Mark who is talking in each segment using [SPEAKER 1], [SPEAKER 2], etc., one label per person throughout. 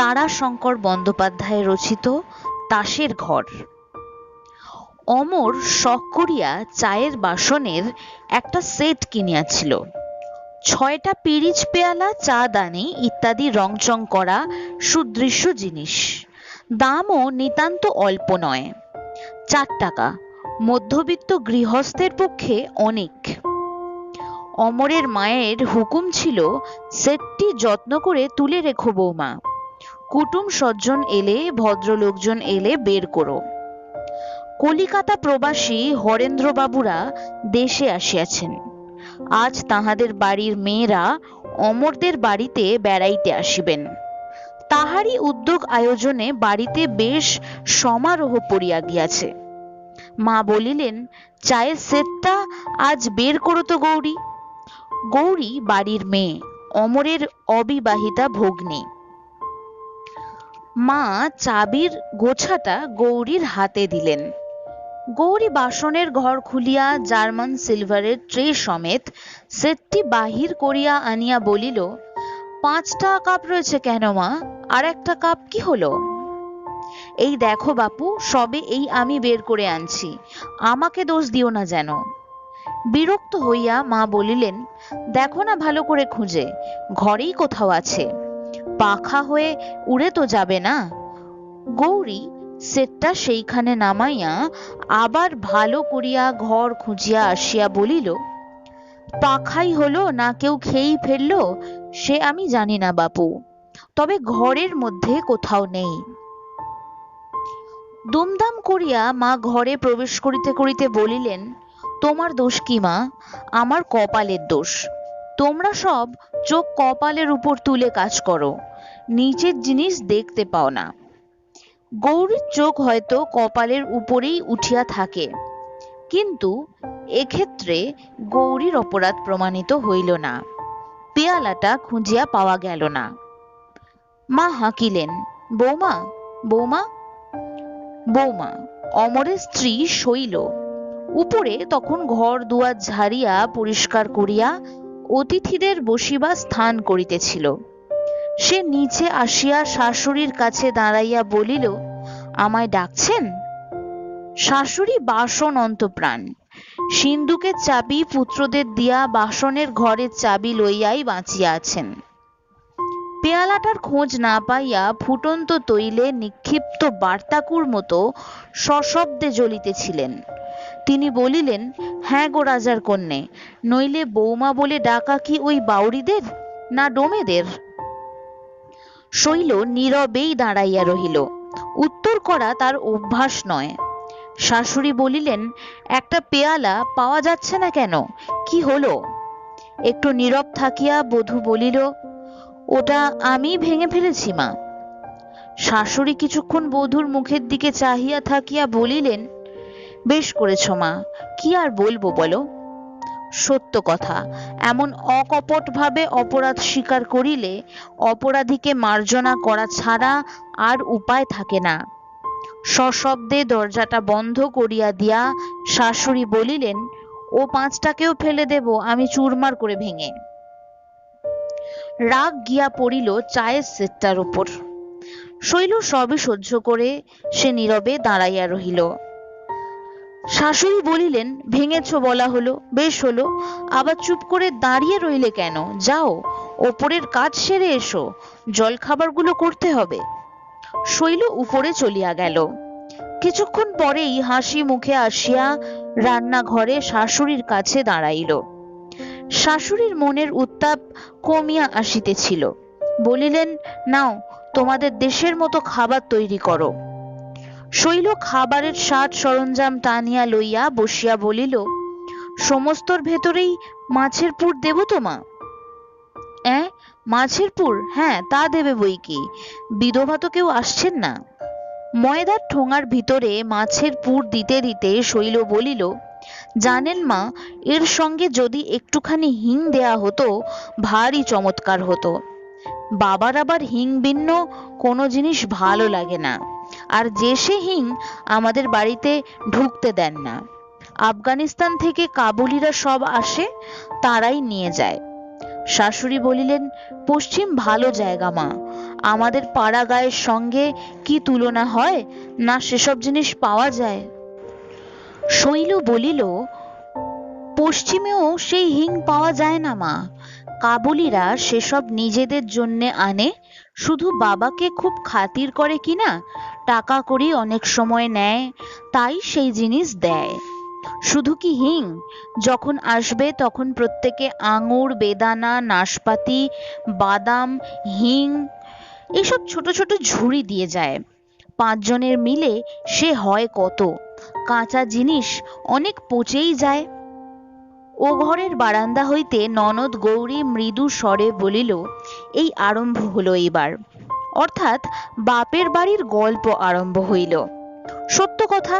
[SPEAKER 1] তারাশঙ্কর বন্দ্যোপাধ্যায় রচিত তাসের ঘর। অমর শখ করিয়া চায়ের বাসনের একটা সেট কিনিয়াছিল। 6টা পিরিচ পেয়ালা, চা দানি ইত্যাদি রংচং করা সুদৃশ্য জিনিস। দামও নিতান্ত অল্প নয়। 4 টাকা মধ্যবিত্ত গৃহস্থের পক্ষে অনেক। অমরের মায়ের হুকুম ছিল, সেটটি যত্ন করে তুলে রেখো বৌমা, কুটুম সজ্জন এলে, ভদ্রলোকজন এলে বের করো। কলিকাতা প্রবাসী হরেন্দ্রবাবুরা দেশে আসিয়াছেন। আজ তাহাদের বাড়ির মেয়েরা অমরদের বাড়িতে বেড়াইতে আসিবেন। তাহারই উদ্যোগ আয়োজনে বাড়িতে বেশ সমারোহ পড়িয়া গিয়াছে। মা বলিলেন, চায়ের সেটটা আজ বের করো তো গৌরী। গৌরী বাড়ির মেয়ে, অমরের অবিবাহিতা ভগ্নী। মা চাবির গোছাটা গৌরীর হাতে দিলেন। গৌরী বাসনের ঘর খুলিয়া জার্মান সিলভারের ট্রে সমেত সেটটি বাহির করিয়া আনিয়া বলিল, 5টা কাপ রয়েছে কেন মা? আর একটা কাপ কি হলো? এই দেখো বাপু, সবে এই আমি বের করে আনছি, আমাকে দোষ দিও না যেন। বিরক্ত হইয়া মা বলিলেন, দেখো না ভালো করে খুঁজে, ঘরেই কোথাও আছে, পাখা হয়ে উড়ে তো যাবে না। গৌরী সেটটা সেইখানে নামাইয়া আবার ভালো করিয়া ঘর খুঁজিয়া আসিয়া বলিল, পাখাই হলো না কেউ খেয়েই ফেললো সে আমি জানি না বাপু, তবে ঘরের মধ্যে কোথাও নেই। দুমদাম করিয়া মা ঘরে প্রবেশ করিতে করিতে বলিলেন, তোমার দোষ কি মা? আমার কপালের দোষ। তোমরা সব চোখ কপালের উপর তুলে কাজ করো, নিচের জিনিস দেখতে পাও না। গৌরীর চোখ হয়তো কপালের উপরেই উঠিয়া থাকে, কিন্তু এক্ষেত্রে গৌরীর অপরাধ প্রমাণিত হইল না। পেয়ালাটা খুঁজিয়া পাওয়া গেল না। মা হাঁকিলেন, বৌমা বৌমা। বৌমা অমরের স্ত্রী শৈল উপরে তখন ঘর দুয়ার ঝাড়িয়া পরিষ্কার করিয়া অতিথিদের বসিবা স্থান করিতেছিল। সে নিচে আসিয়া শাশুড়ির কাছে দাঁড়াইয়া বলিল, আমায় ডাকছেন? শাশুড়ি বাসন অন্তপ্রাণ, সিন্দুকের চাবি পুত্রদের দিয়া বাসনের ঘরের চাবি লইয়াই বাঁচিয়া আছেন। পেয়ালাটার খোঁজ না পাইয়া ফুটন্ত তৈলে নিক্ষিপ্ত বার্তাকুর মতো সশব্দে জ্বলিতেছিলেন। তিনি বলিলেন, হ্যাঁ গো রাজার কন্যে, নইলে বৌমা বলে ডাকা কি ওই বাউরিদের না ডোমেদের? শৈল নীরবেই দাঁড়াইয়া রহিল। উত্তর করা তার অভ্যাস নয়। শাশুড়ি বলিলেন, একটা পেয়ালা পাওয়া যাচ্ছে না কেন, কি হলো? একটু নীরব থাকিয়া বধূ বলিল, ওটা আমি ভেঙে ফেলেছি মা। শাশুড়ি কিছুক্ষণ বধূর মুখের দিকে চাহিয়া থাকিয়া বলিলেন, বেশ করেছ মা, কি আর বলবো বলো। সত্য কথা, এমন অকপট ভাবে অপরাধ স্বীকার করিলে অপরাধীকে মার্জনা করা ছাড়া আর উপায় থাকে না। সশব্দে দরজাটা বন্ধ করিয়া দিয়া শাশুড়ি বলিলেন, ও 5টাকেও ফেলে দেব আমি চুরমার করে ভেঙে। রাগ গিয়া পড়িল চায়ের সেটটার উপর। শৈল সবই সহ্য করে সে নীরবে দাঁড়াইয়া রহিল। শাশুড়ি বলিলেন, ভেঙেছ বলা হলো, বেশ হলো, আবার চুপ করে দাঁড়িয়ে রইলে কেন? যাও ওপরের কাজ সেরে এসো, জল খাবারগুলো করতে হবে। শৈল উপরে চলিয়া গেল। কিছুক্ষণ পরেই হাসি মুখে আসিয়া রান্নাঘরে শাশুড়ির কাছে দাঁড়াইল। শাশুড়ির মনের উত্তাপ কমিয়া আসিতেছিল। বলিলেন, নাও তোমাদের দেশের মতো খাবার তৈরি করো। শৈল খাবারের সাজ সরঞ্জাম টানিয়া লইয়া বসিয়া বলিল, সমস্তর ভেতরেই মাছের পুর দেব তো মা? মাছের পুর? হ্যাঁ তা দেবে বই কি, বিধবা তো কেউ আসছেন না। ময়দার ঠোঙার ভিতরে মাছের পুর দিতে দিতে শৈল বলিল, জানেন মা, এর সঙ্গে যদি একটুখানি হিং দেয়া হতো ভারী চমৎকার হতো। বাবার আবার হিং ভিন্ন কোনো জিনিস ভালো লাগে না, আর যে সে হিং আমাদের বাড়িতে ঢুকতে দেন না। আফগানিস্তান থেকে কাবুলিরা সব আসে, তারাই নিয়ে যায়। শাশুড়ি বলিলেন, পশ্চিম ভালো জায়গা মা, আমাদের পাড়া গায়ের সঙ্গে কি তুলনা হয়, না সেসব জিনিস পাওয়া যায়? শৈল বলিল, পশ্চিমেও সেই হিং পাওয়া যায় না মা, কাবুলিরা সেসব নিজেদের জন্যে আনে, শুধু বাবাকে খুব খাতির করে কিনা, টাকা কড়ি অনেক সময় নেয়, তাই সেই জিনিস দেয়। শুধু কি হিং, যখন আসবে তখন প্রত্যেকে আঙুর, বেদানা, নাশপাতি, বাদাম, হিং এসব ছোট ছোট ঝুড়ি দিয়ে যায়। 5 জনের মিলে সে হয় কত, কাঁচা জিনিস অনেক পচেই যায়। ও ঘরের বারান্দা হইতে ননদ গৌরী মৃদু স্বরে বলিল, এই আরম্ভ হলো এইবার, অর্থাৎ বাপের বাড়ির গল্প আরম্ভ হইল। সত্য কথা,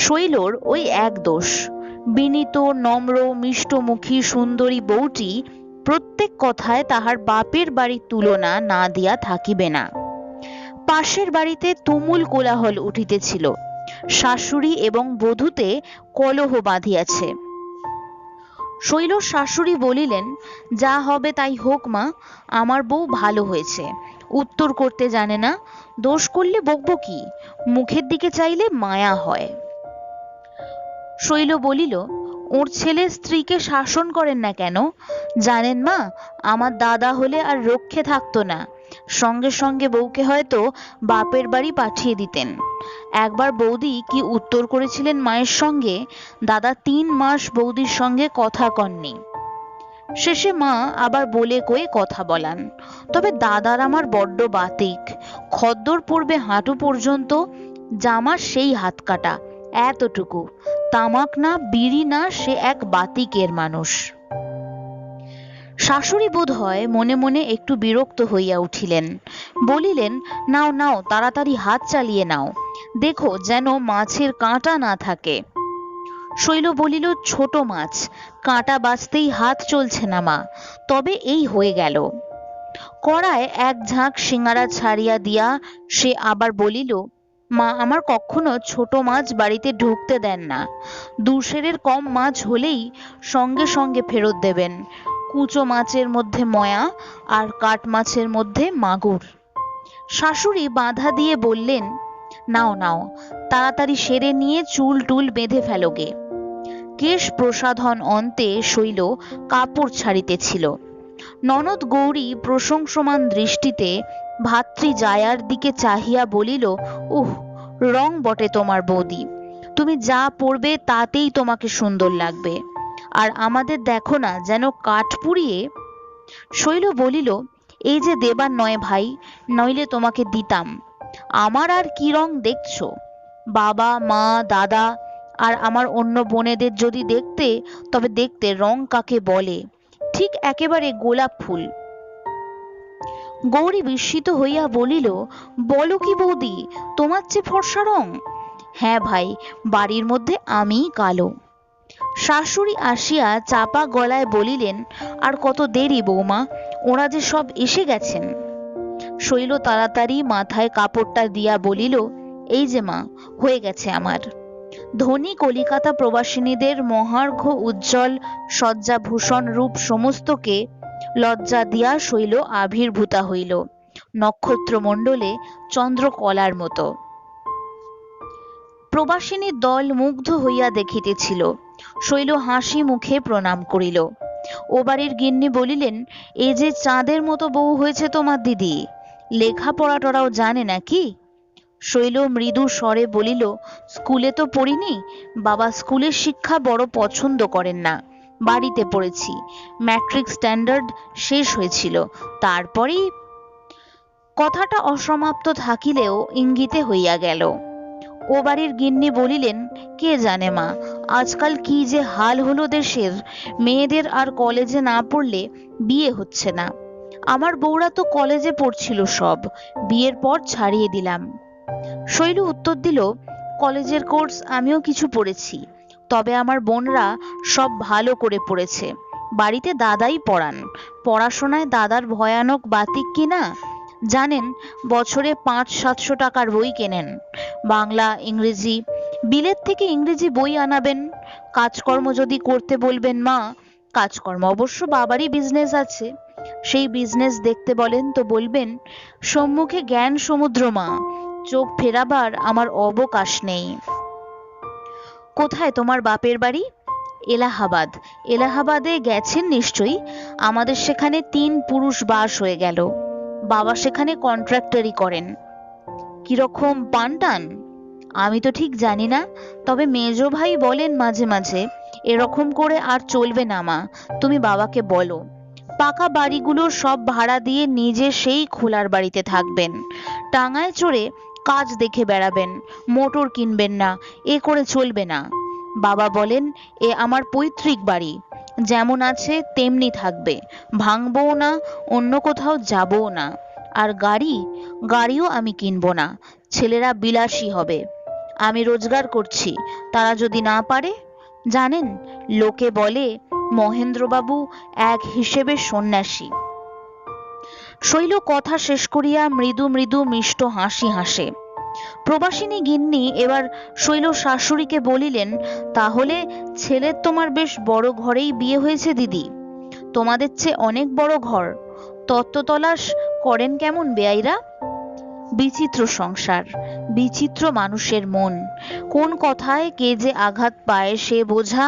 [SPEAKER 1] শৈলর ওই এক দোষ, বিনীত, নম্র, মিষ্টমুখী সুন্দরী বউটি প্রত্যেক কথায় তাহার বাপের বাড়ির তুলনা না দিয়া থাকিবে না। পাশের বাড়িতে তুমুল কোলাহল উঠিতেছিল, শাশুড়ি এবং বধূতে কলহ বাঁধিয়াছে। শৈলর শাশুড়ি বলিলেন, যা হবে তাই হোক মা, আমার বউ ভালো হয়েছে, উত্তর করতে জানে না, দোষ করলে বকবো কি, মুখের দিকে চাইলে মায়া হয়। শৈল বলিল, ওর ছেলে স্ত্রীকে শাসন করেন না কেন? জানেন মা, আমার দাদা হলে আর রক্ষে থাকতো না, সঙ্গে সঙ্গে বউকে হয়তো বাপের বাড়ি পাঠিয়ে দিতেন। একবার বৌদি কি উত্তর করেছিলেন মায়ের সঙ্গে, দাদা 3 মাস বৌদির সঙ্গে কথা কননি। শেষে মা আবার বলে কয়ে কথা বলান। তবে দাদার আমার বড্ড বাতিক, খদ্দর পড়বে হাঁটু পর্যন্ত, জামা সেই হাত কাটা, এতটুকু, তামাক না, বিড়ি না, সে এক বাতিকের মানুষ। শাশুড়ি বোধ হয় মনে মনে একটু বিরক্ত হইয়া উঠিলেন, বলিলেন, নাও নাও, তাড়াতাড়ি হাত চালিয়ে নাও, দেখো যেন মাছের কাঁটা না থাকে। শৈল বলিল, ছোট মাছ, কাঁটা বাছতেই হাত চলছে না মা, তবে এই হয়ে গেল। কড়ায় এক ঝাঁক সিঙ্গারা ছাড়িয়া দিয়া সে আবার বলিল, মা আমার কখনো ছোট মাছ বাড়িতে ঢুকতে দেন না, 2 সেরের কম মাছ হলেই সঙ্গে সঙ্গে ফেরত দেবেন, কুচো মাছের মধ্যে ময়া আর কাঠ মাছের মধ্যে মাগুর। শাশুড়ি বাধা দিয়ে বললেন, নাও নাও, তাড়াতাড়ি সেরে নিয়ে চুল টুল বেঁধে ফেলোগে। কেশ প্রসাধন অন্তে শৈল কাপড় ছাড়িতেছিল। ননদ গৌরী প্রশংসমান দৃষ্টিতে ভাতৃ জায়ার দিকে চাহিয়া বলিল, উহ, রং বটে তোমার বৌদি, তুমি যা পরবে তাতেই তোমাকে সুন্দর লাগবে, আর আমাদের দেখো না যেন কাঠ পুড়িয়ে। শৈল বলিল, এই যে দেবার নয় ভাই, নইলে তোমাকে দিতাম, আমার আর কি রং দেখছো, বাবা মা দাদা আর আমার অন্য বোনেদের যদি দেখতে, তবে দেখতে রং কাকে বলে, ঠিক একেবারে গোলাপ ফুল। গৌরী বিস্মিত হইয়া বলিল, বলো কি বৌদি, তোমার চেয়ে ফর্সা রং? হ্যাঁ ভাই, বাড়ির মধ্যে আমিই কালো। শাশুড়ি আসিয়া চাপা গলায় বলিলেন, আর কত দেরি বৌমা, ওরা যে সব এসে গেছেন। শৈল তাড়াতাড়ি মাথায় কাপড়টা দিয়া বলিল, এই যে মা, হয়ে গেছে আমার। ধনী কলিকাতা প্রবাসিনীদের মহার্ঘ উজ্জ্বল সজ্জাভূষণ রূপ সমস্তকে লজ্জা দিয়া শৈল আবির্ভূতা হইল, নক্ষত্রমণ্ডলে চন্দ্রকলার মতো। প্রবাসিনীর দল মুগ্ধ হইয়া দেখিতেছিল। শৈল হাসি মুখে প্রণাম করিল। ও বাড়ির গিন্নি বলিলেন, এ যে চাঁদের মতো বউ হয়েছে তোমার দিদি, লেখাপড়া টরাও জানে নাকি? শৈল মৃদু স্বরে বলিল, স্কুলে তো পড়িনি, বাবা স্কুলের শিক্ষা বড় পছন্দ করেন না, বাড়িতে পড়েছি, ম্যাট্রিক স্ট্যান্ডার্ড শেষ হয়েছিল, তারপরেই। কথাটা অসমাপ্ত থাকিলেও ইঙ্গিতে হইয়া গেল। ও বাড়ির গিন্নি বলিলেন, কে জানে মা, আজকাল কি যে হাল হলো দেশের, মেয়েদের আর কলেজে না পড়লে বিয়ে হচ্ছে না। আমার বউরা তো কলেজে পড়ছিল সব, বিয়ের পর ছাড়িয়ে দিলাম। শৈল উত্তর দিল, কলেজের কোর্স আমিও কিছু পড়েছি, তবে আমার বোনরা সব ভালো করে পড়েছে, বাড়িতে দাদাই পড়ান, পড়াশোনায় দাদার ভয়ানক বাতিক কিনা, জানেন বছরে 500-700 টাকার বই কেনেন, বাংলা ইংরেজি, বিলেত থেকে ইংরেজি বই আনাবেন, কাজকর্ম যদি করতে বলবেন মা, কাজকর্ম অবশ্য বাবারই বিজনেস আছে। সেই বিজনেস দেখতে বলেন তো বলবেন, সম্মুখে জ্ঞান সমুদ্র মা, চোখ ফেরাবার আমার অবকাশ নেই। কোথায় তোমার বাপের বাড়ি? এলাহাবাদ। এলাহাবাদে গেছেন নিশ্চয়ই। আমাদের সেখানে 3 পুরুষ বাস হয়ে গেল। বাবা সেখানে কন্ট্রাক্টরি করেন। কিরকম পান টান? আমি তো ঠিক জানি না, তবে মেজো ভাই বলেন মাঝে মাঝে, এরকম করে আর চলবে না মা, তুমি বাবাকে বলো। পাকা বাড়িগুলো সব ভাড়া দিয়ে নিজে সেই খোলার বাড়িতে থাকবেন, টাঙায় চড়ে কাজ দেখে বেড়াবেন, মোটর কিনবেন না, এ করে চলবে না। বাবা বলেন, এ আমার পৈতৃক বাড়ি, যেমন আছে তেমনি থাকবে, ভাঙবও না, অন্য কোথাও যাবও না। আর গাড়িও আমি কিনবো না, ছেলেরা বিলাসী হবে। আমি রোজগার করছি, তারা যদি না পারে। জানেন, লোকে বলে মহেন্দ্রবাবু এক হিসেবে সন্ন্যাসী। শৈল কথা শেষ করিয়া মৃদু মৃদু মিষ্ট হাসি হাসে। প্রবাসিনী গিন্নি এবার শৈল শাশুড়িকে বলিলেন, তাহলে ছেলের তোমার বেশ বড় ঘরেই বিয়ে হয়েছে দিদি, তোমাদের চেয়ে অনেক বড় ঘর। তত্ত্ব তলাশ করেন কেমন বেয়াইরা? বিচিত্র সংসার, বিচিত্র মানুষের মন, কোন কথায় কে যে আঘাত পায় সে বোঝা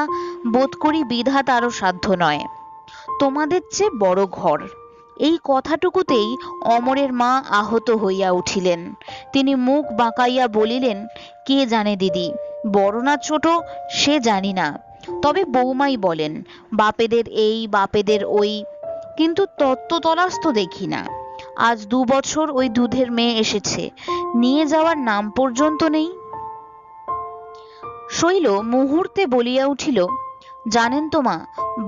[SPEAKER 1] বোধ করি বিধাতারও সাধ্য নয়। তোমাদের চেয়ে বড় ঘর, এই কথাটুকুতেই অমরের মা আহত হইয়া উঠিলেন। তিনি মুখ বাঁকাইয়া বলিলেন, কে জানে দিদি, বড় না ছোট সে জানি না, তবে বৌমাই বলেন বাপেদের এই বাপেদের ওই, কিন্তু তত্ত্ব তলাশ তো দেখি না। আজ 2 বছর ওই দুধের মেয়ে এসেছে, নিয়ে যাওয়ার নাম পর্যন্ত নেই। শৈল মুহূর্তে বলিয়া উঠিল, জানেন তো মা,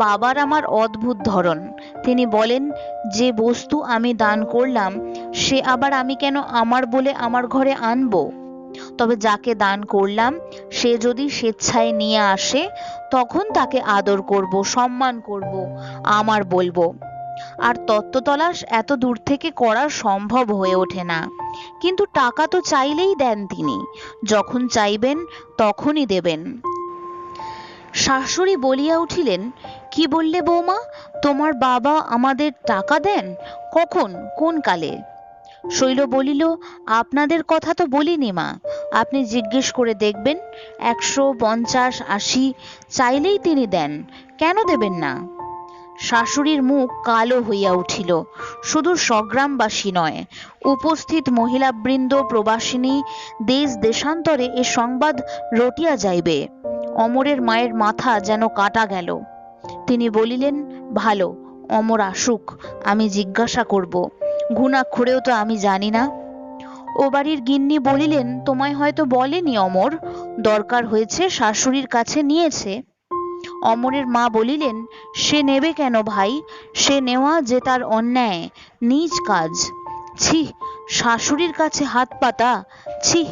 [SPEAKER 1] বাবার আমার অদ্ভুত ধরন। তিনি বলেন, যে বস্তু আমি দান করলাম সে আবার আমি কেন আমার বলে আমার ঘরে আনবো? তবে যাকে দান করলাম সে যদি স্বেচ্ছায় নিয়ে আসে তখন তাকে আদর করব, সম্মান করব, আমার বলবো। আর তত্ত্ব তলাশ এত দূর থেকে করা সম্ভব হয়ে ওঠে না। কিন্তু টাকা তো চাইলেই দেন তিনি, যখন চাইবেন তখনই দেবেন। শাশুড়ি বলিয়া উঠিলেন, কি বললে বৌমা, তোমার বাবা আমাদের টাকা দেন? কখন, কোন কালে? শৈল বলিল, আপনাদের কথা তো বলিনি মা, আপনি জিজ্ঞেস করে দেখবেন, 100, 50, 80 চাইলেই তিনি দেন, কেন দেবেন না? শাশুড়ির মুখ কালো হইয়া উঠিল। শুধু স্বগ্রামবাসী নয়, উপস্থিত মহিলাবৃন্দ, প্রবাসিনী, দেশ দেশান্তরে এ সংবাদ রটিয়া যাইবে। অমরের মায়ের মাথা যেন কাটা গেল। তিনি বলিলেন, ভালো, অমর আসুক, আমি জিজ্ঞাসা করব, ঘুণাক্ষরেও তো আমি জানি না। ও বাড়ির গিন্নি বলিলেন, তোমায় হয়তো বলেনি অমর, দরকার হয়েছে শাশুড়ির কাছে নিয়েছে। অমরের মা বলিলেন, সে নেবে কেন ভাই, সে নেওয়া যে তার অন্যায়, নিজ কাজ। ছি, শাশুড়ির কাছে হাত পাতা, ছি।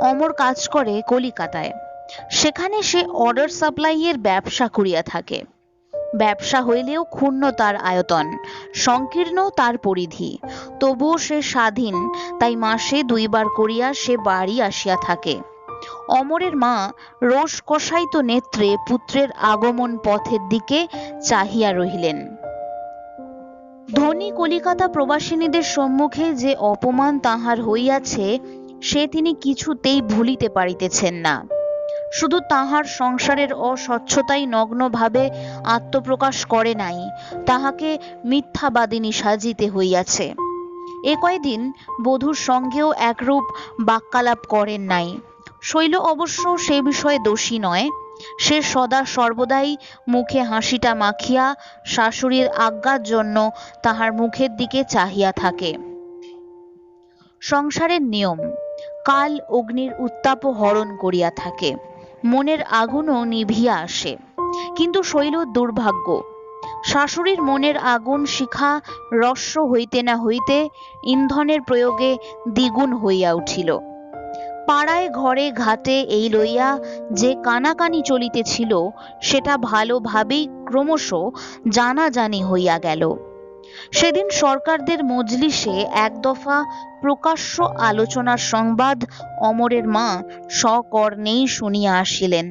[SPEAKER 1] অমর কাজ করে কলিকাতায়, সেখানে সে অর্ডার সাপ্লাইয়ের ব্যবসা করিয়া থাকে। ব্যবসা হইলেও ক্ষুণ্ণ তার আয়তন, সংকীর্ণ তার পরিধি, তবুও সে স্বাধীন, তাই মাসে 2 বার করিয়া সে বাড়ি আসিয়া থাকে। অমরের মা রোষ কষায়িত নেত্রে পুত্রের আগমন পথের দিকে চাহিয়া রহিলেন। ধনী কলিকাতা প্রবাসিনীদের সম্মুখে যে অপমান তাহার হইয়াছে সে তিনি কিছুতেই ভুলিতে পারিতেছেন না। শুধু তাহার সংসারের অস্বচ্ছতাই নগ্নভাবে আত্মপ্রকাশ করে নাই, তাহাকে মিথ্যাবাদিনী সাজিতে হইয়াছে। এ কয়দিন বধূর সঙ্গেও একরূপ বাক্যালাপ করেন নাই। শৈল অবশ্য সে বিষয়ে দোষী নয়, সে সদা সর্বদাই মুখে হাসিটা মাখিয়া শাশুড়ির আজ্ঞার জন্য তাহার মুখের দিকে চাহিয়া থাকে। সংসারের নিয়ম, কাল অগ্নির উত্তাপও হরণ করিয়া থাকে, মনের আগুনও নিভিয়া আসে। কিন্তু শৈল দুর্ভাগ্য, শাশুড়ির মনের আগুন শিখা রস্য হইতে না হইতে ইন্ধনের প্রয়োগে দ্বিগুণ হইয়া উঠিল। পাড়ায় ঘরে ঘাটে এই লইয়া যে কানাকানি চলিতেছিল সেটা ভালোভাবেই ক্রমশ জানাজানি হইয়া গেল। সেদিন সরকারদের মজলিসে এক দফা প্রকাশ্য আলোচনার সংবাদ অমরের মা সকর্ণেই শুনিয়া আসিলেন।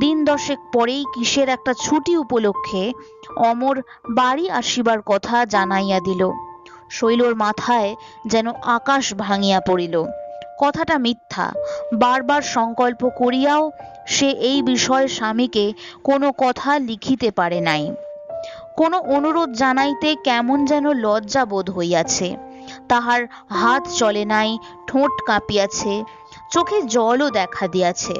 [SPEAKER 1] দিন দশেক পরেই কিসের একটা ছুটি উপলক্ষে অমর বাড়ি আসিবার কথা জানাইয়া দিল। শৈলর মাথায় যেন আকাশ ভাঙিয়া পড়িল। কথাটা মিথ্যা। বারবার সংকল্প করিয়াও সে এই বিষয়ে স্বামীকে কোনো কথা লিখিতে পারে নাই। কোনো অনুরোধ জানাইতে কেমন যেন লজ্জা বোধ হইয়াছে। তাহার হাত চলে নাই, ঠোঁট কাঁপিয়াছে, চোখে জলও দেখা দিয়াছে।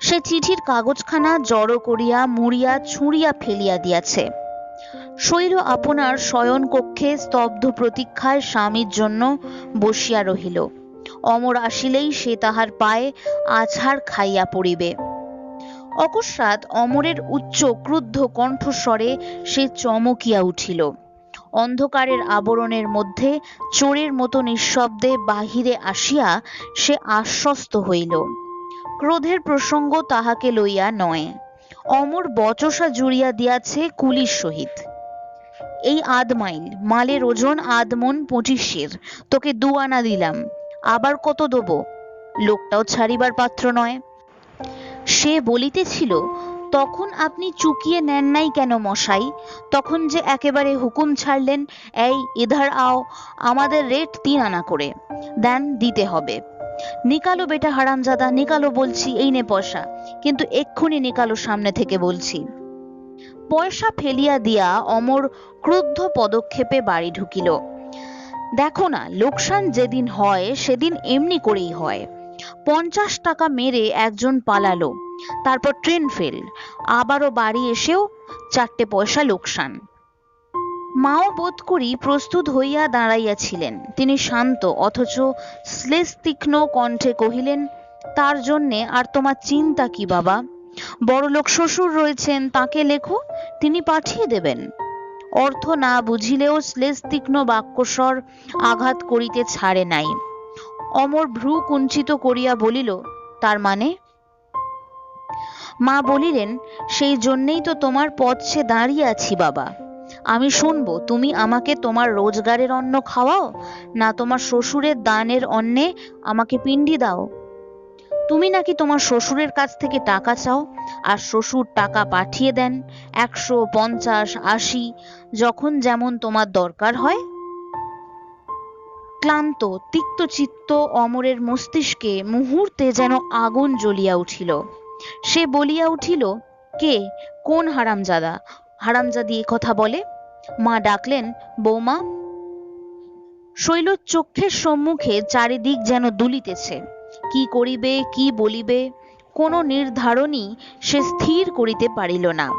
[SPEAKER 1] সে চিঠির কাগজখানা জড়ো করিয়া মুড়িয়া ছুঁড়িয়া ফেলিয়া দিয়াছে। শৈল আপনার শয়ন কক্ষে স্তব্ধ প্রতীক্ষায় স্বামীর জন্য বসিয়া রহিল। অমর আসিলেই সে তাহার পায়ে আছাড় খাইয়া পড়িবে। অকস্মাৎ অমরের উচ্চ ক্রুদ্ধ কণ্ঠস্বরে সে চমকিয়া উঠিল। অন্ধকারের আবরণের মধ্যে চোরের মতো নিঃশব্দে বাহিরে আসিয়া সে আশ্বস্ত হইল। ক্রোধের প্রসঙ্গ তাহাকে লইয়া নয়। অমর বচসা জুড়িয়া দিয়াছে কুলির সহিত। এই আধ-মাইল মালের ওজন আধ-মণ 25, তোকে 2 আনা দিলাম, আবার কত দেব? লোকটাও ছাড়িবার পাত্র নয়। সে বলিতেছিল, তখন আপনি চুকিয়ে নেন নাই কেন মশাই? তখন যে একেবারে হুকুম ছাড়লেন, এই ইধার আও, আমাদের রেট 3 আনা করে দেন, দিতে হবে। নিকালো বেটা হারামজাদা, নিকালো বলছি, এই নে পয়সা, কিন্তু এক্ষুনি নিকালো সামনে থেকে বলছি। পয়সা ফেলিয়া দিয়া অমর ক্রুদ্ধ পদক্ষেপে বাড়ি ঢুকিল। দেখো না, লোকসান যেদিন হয় সেদিন এমনি করেই হয়। 50 টাকা মেরে একজন পালালো, তারপর ট্রেন ফেল, আবারও বাড়ি এসেও 4টে পয়সা লোকসান। মাও বোধ করি প্রস্তুত হইয়া দাঁড়াইয়াছিলেন। তিনি শান্ত অথচ শ্লেষ তীক্ষ্ণ কণ্ঠে কহিলেন, তার জন্যে আর তোমার চিন্তা কি বাবা? বড়লোক শ্বশুর রয়েছেন, তাকে লেখো, তিনি পাঠিয়ে দেবেন। অর্থ না বুঝিলেও শ্লেষ তীক্ষ্ণ বাক্যস্বর আঘাত করিতে ছাড়ে নাই। অমর ভ্রু কুঞ্চিত করিয়া বলিল, তার মানে? মা বলিলেন, সেই জন্যেই তো তোমার পথে দাঁড়িয়ে আছি বাবা। আমি শুনবো তুমি আমাকে তোমার রোজগারের অন্ন খাওয়াও, না তোমার শ্বশুরের দানের অন্নে আমাকে পিণ্ডি দাও। তুমি নাকি তোমার শ্বশুরের কাছ থেকে টাকা চাও, আর শ্বশুর টাকা পাঠিয়ে দেন 100, 50, 80, যখন যেমন তোমার দরকার হয়। ক্লান্ত তিক্ত চিত্ত অমরের মস্তিষ্কে মুহূর্তে যেন আগুন জ্বলিয়া উঠিল। সে বলিয়া উঠিল, কে, কোন হারামজাদা, হারামজাদি এ কথা বলে? মা ডাকলেন, বৌমা। শৈল চক্ষের সম্মুখে চারিদিক যেন দুলিতেছে। কি করিবে, কি বলিবে, কোনো নির্ধারণই সে স্থির করিতে পারিল না।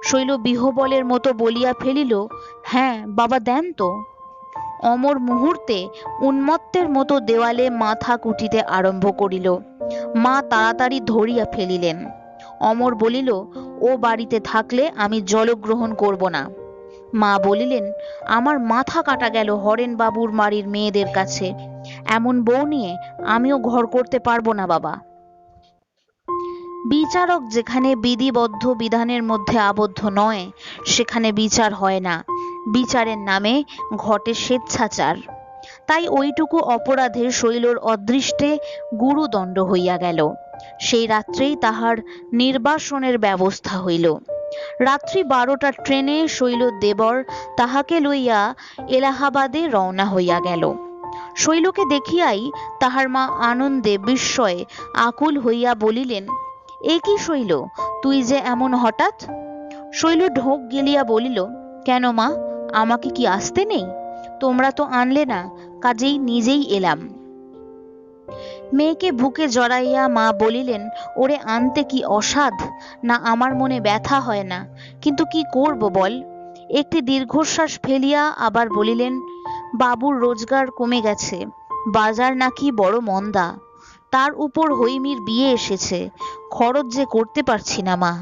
[SPEAKER 1] শৈল বিহবলের মতো বলিয়া ফেলিল, হ্যাঁ বাবা, দেন তো। অমর মুহূর্তে উন্মত্তের মতো দেওয়ালে মাথা কুটিতে আরম্ভ করিল। মা তাড়াতাড়ি ধরিয়া ফেলিলেন। অমর বলিল, ও বাড়িতে থাকলে আমি জলগ্রহণ করব না। মা বলিলেন, আমার মাথা কাটা গেল হরেন বাবুর বাড়ির মেয়েদের কাছে, এমন বউ নিয়ে আমিও ঘর করতে পারবো না বাবা। বিচারক যেখানে বিধিবদ্ধ বিধানের মধ্যে আবদ্ধ নয়, সেখানে বিচার হয় না, বিচারের নামে ঘটে স্বেচ্ছাচার। তাই ওইটুকু অপরাধে শৈলর অদৃষ্টে গুরুদণ্ড হইয়া গেল। সেই রাত্রেই তাহার নির্বাসনের ব্যবস্থা হইল। রাত্রি 12টার ট্রেনে শৈল দেবর তাহাকে লইয়া এলাহাবাদে রওনা হইয়া গেল। শৈলকে দেখিয়াই তাহার মা আনন্দে বিস্ময়ে আকুল হইয়া বলিলেন, এ কি শৈল, তুই যে এমন হঠাৎ? শৈল ঢোক গিলিয়া বলিল, কেন মা, আমাকে কি আসতে নেই? তোমরা তো আনলে না, কাজেই নিজেই এলাম। মেয়েকে বুকে জড়াইয়া মা বলিলেন, ওরে আনতে কি অসাধ না, আমার মনে ব্যথা হয় না, কিন্তু কি করব বল। একটি দীর্ঘশ্বাস ফেলিয়া আবার বলিলেন, বাবুর রোজগার কমে গেছে, বাজার নাকি বড় মন্দা, তার উপর হৈমির বিয়ে এসেছে, খরচ যে করতে পারছি না মা।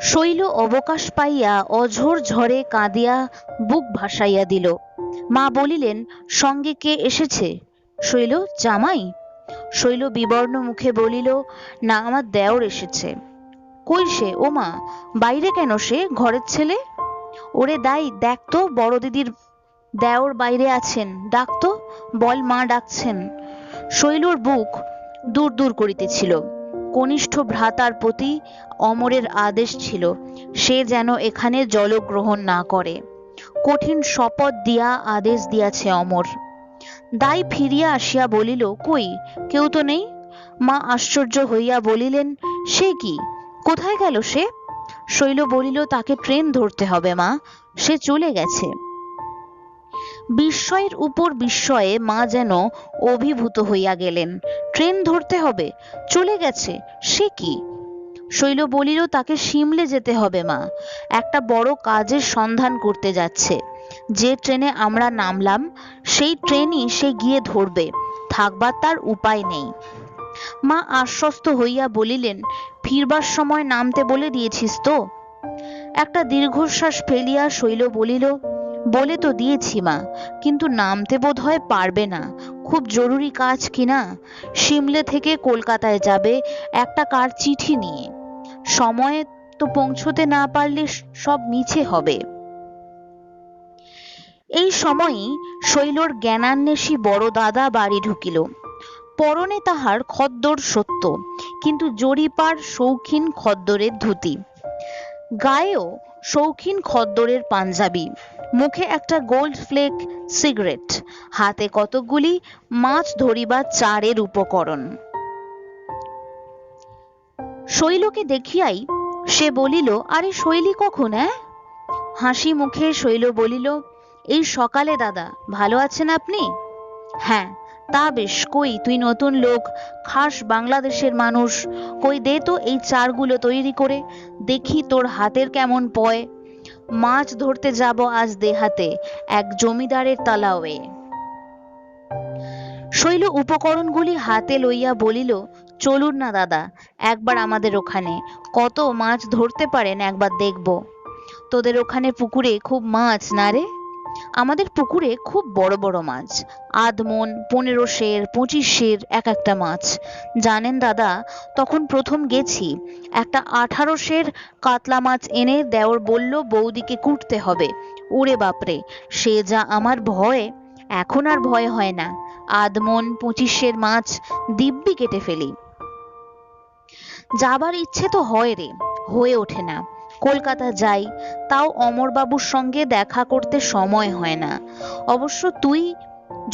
[SPEAKER 1] শৈল অবকাশ পাইয়া অঝোর ঝড়ে কাঁদিয়া বুক ভাসাইয়া দিল। মা বলিলেন, সঙ্গে কে এসেছে? শৈল, জামাই। শৈল বিবর্ণ মুখে বলিল, না, আমার দেওর এসেছে। কই সে? ও মা, বাইরে কেন সে, ঘরের ছেলে? ওরে দাই, দেখ তো, বড় দিদির দেওর বাইরে আছেন, ডাক তো, বল মা ডাকছেন। শৈলর বুক দূর দূর করিতেছিল। কনিষ্ঠ ভ্রাতার প্রতি অমরের আদেশ ছিল সে যেন এখানে জলগ্রহণ না করে। কঠিন শপথ দিয়া আদেশ দিয়াছে অমর। দাই ফিরিয়া আসিয়া বলিল, কই, কেউ তো নেই। মা আশ্চর্য হইয়া বলিলেন, সে কি, কোথায় গেল সে? শৈল বলিল, তাকে ট্রেন ধরতে হবে মা, সে চলে গেছে। বিস্ময়ের উপর বিস্ময়ে মা যেন অভিভূত হইয়া গেলেন। ট্রেন ধরতে হবে, চলে গেছে, সে কি? শৈল বলিল, তাকে সিমলে যেতে হবে মা, একটা বড় কাজের সন্ধান করতে যাচ্ছে। যে ট্রেনে আমরা নামলাম সেই ট্রেনই সে গিয়ে ধরবে, থাকবার তার উপায় নেই। মা আশ্বস্ত হইয়া বলিলেন, ফিরবার সময় নামতে বলে দিয়েছিস তো? একটা দীর্ঘশ্বাস ফেলিয়া শৈল বলিল, বলে তো দিয়েছি মা, কিন্তু নামতে বোধ হয় পারবে না, খুব জরুরি কাজ কিনা। সিমলে থেকে কলকাতায় যাবে একটা কার চিঠি নিয়ে, সময়ে তো পৌঁছতে না পারলে সব মিছে হবে। এই সময়ই শৈলর জ্ঞানান্বেষী বড় দাদা বাড়ি ঢুকিল। পরনে তাহার খদ্দর সত্য, কিন্তু জরিপার শৌখিন খদ্দরের ধুতি, গায়েও শৌখিন খদ্দরের পাঞ্জাবি, মুখে একটা গোল্ড ফ্লেক সিগারেট, হাতে কতকগুলি মাছ ধরিবার চারের উপকরণ। শৈলকে দেখিয়াই সে বলিল, আরে শৈলী কখন? হাসি মুখে শৈল বলিল, এই সকালে দাদা, ভালো আছেন আপনি? হ্যাঁ, তা বেশ। কই, তুই নতুন লোক, খাস বাংলাদেশের মানুষ, কই দে তো এই চারগুলো তৈরি করে দেখি তোর হাতের কেমন পয়। মাছ ধরতে যাব আজ দেহাতে, এক জমিদারের তালাওয়ে। শৈল উপকরণগুলি হাতে লইয়া বলিল, চলুন না দাদা, একবার আমাদের ওখানে, কত মাছ ধরতে পারেন একবার দেখব। তোদের ওখানে পুকুরে খুব মাছ না রে? আমাদের পুকুরে খুব বড় বড় মাছ, আধমন, 15 সের, 25 সের এক একটা মাছ। জানেন দাদা, তখন প্রথম গেছি, একটা 18 সের কাতলা মাছ এনে দেওর বলল বৌদিকে কুটতে হবে। ওরে বাপরে, সে যা আমার ভয়! এখন আর ভয় হয় না, আধমন 25 সের মাছ দিব্যি কেটে ফেলি। যাবার ইচ্ছে তো হয় রে, হয়ে ওঠে না। কলকাতা যাই, তাও অমরবাবুর সঙ্গে দেখা করতে সময় হয় না। অবশ্য তুই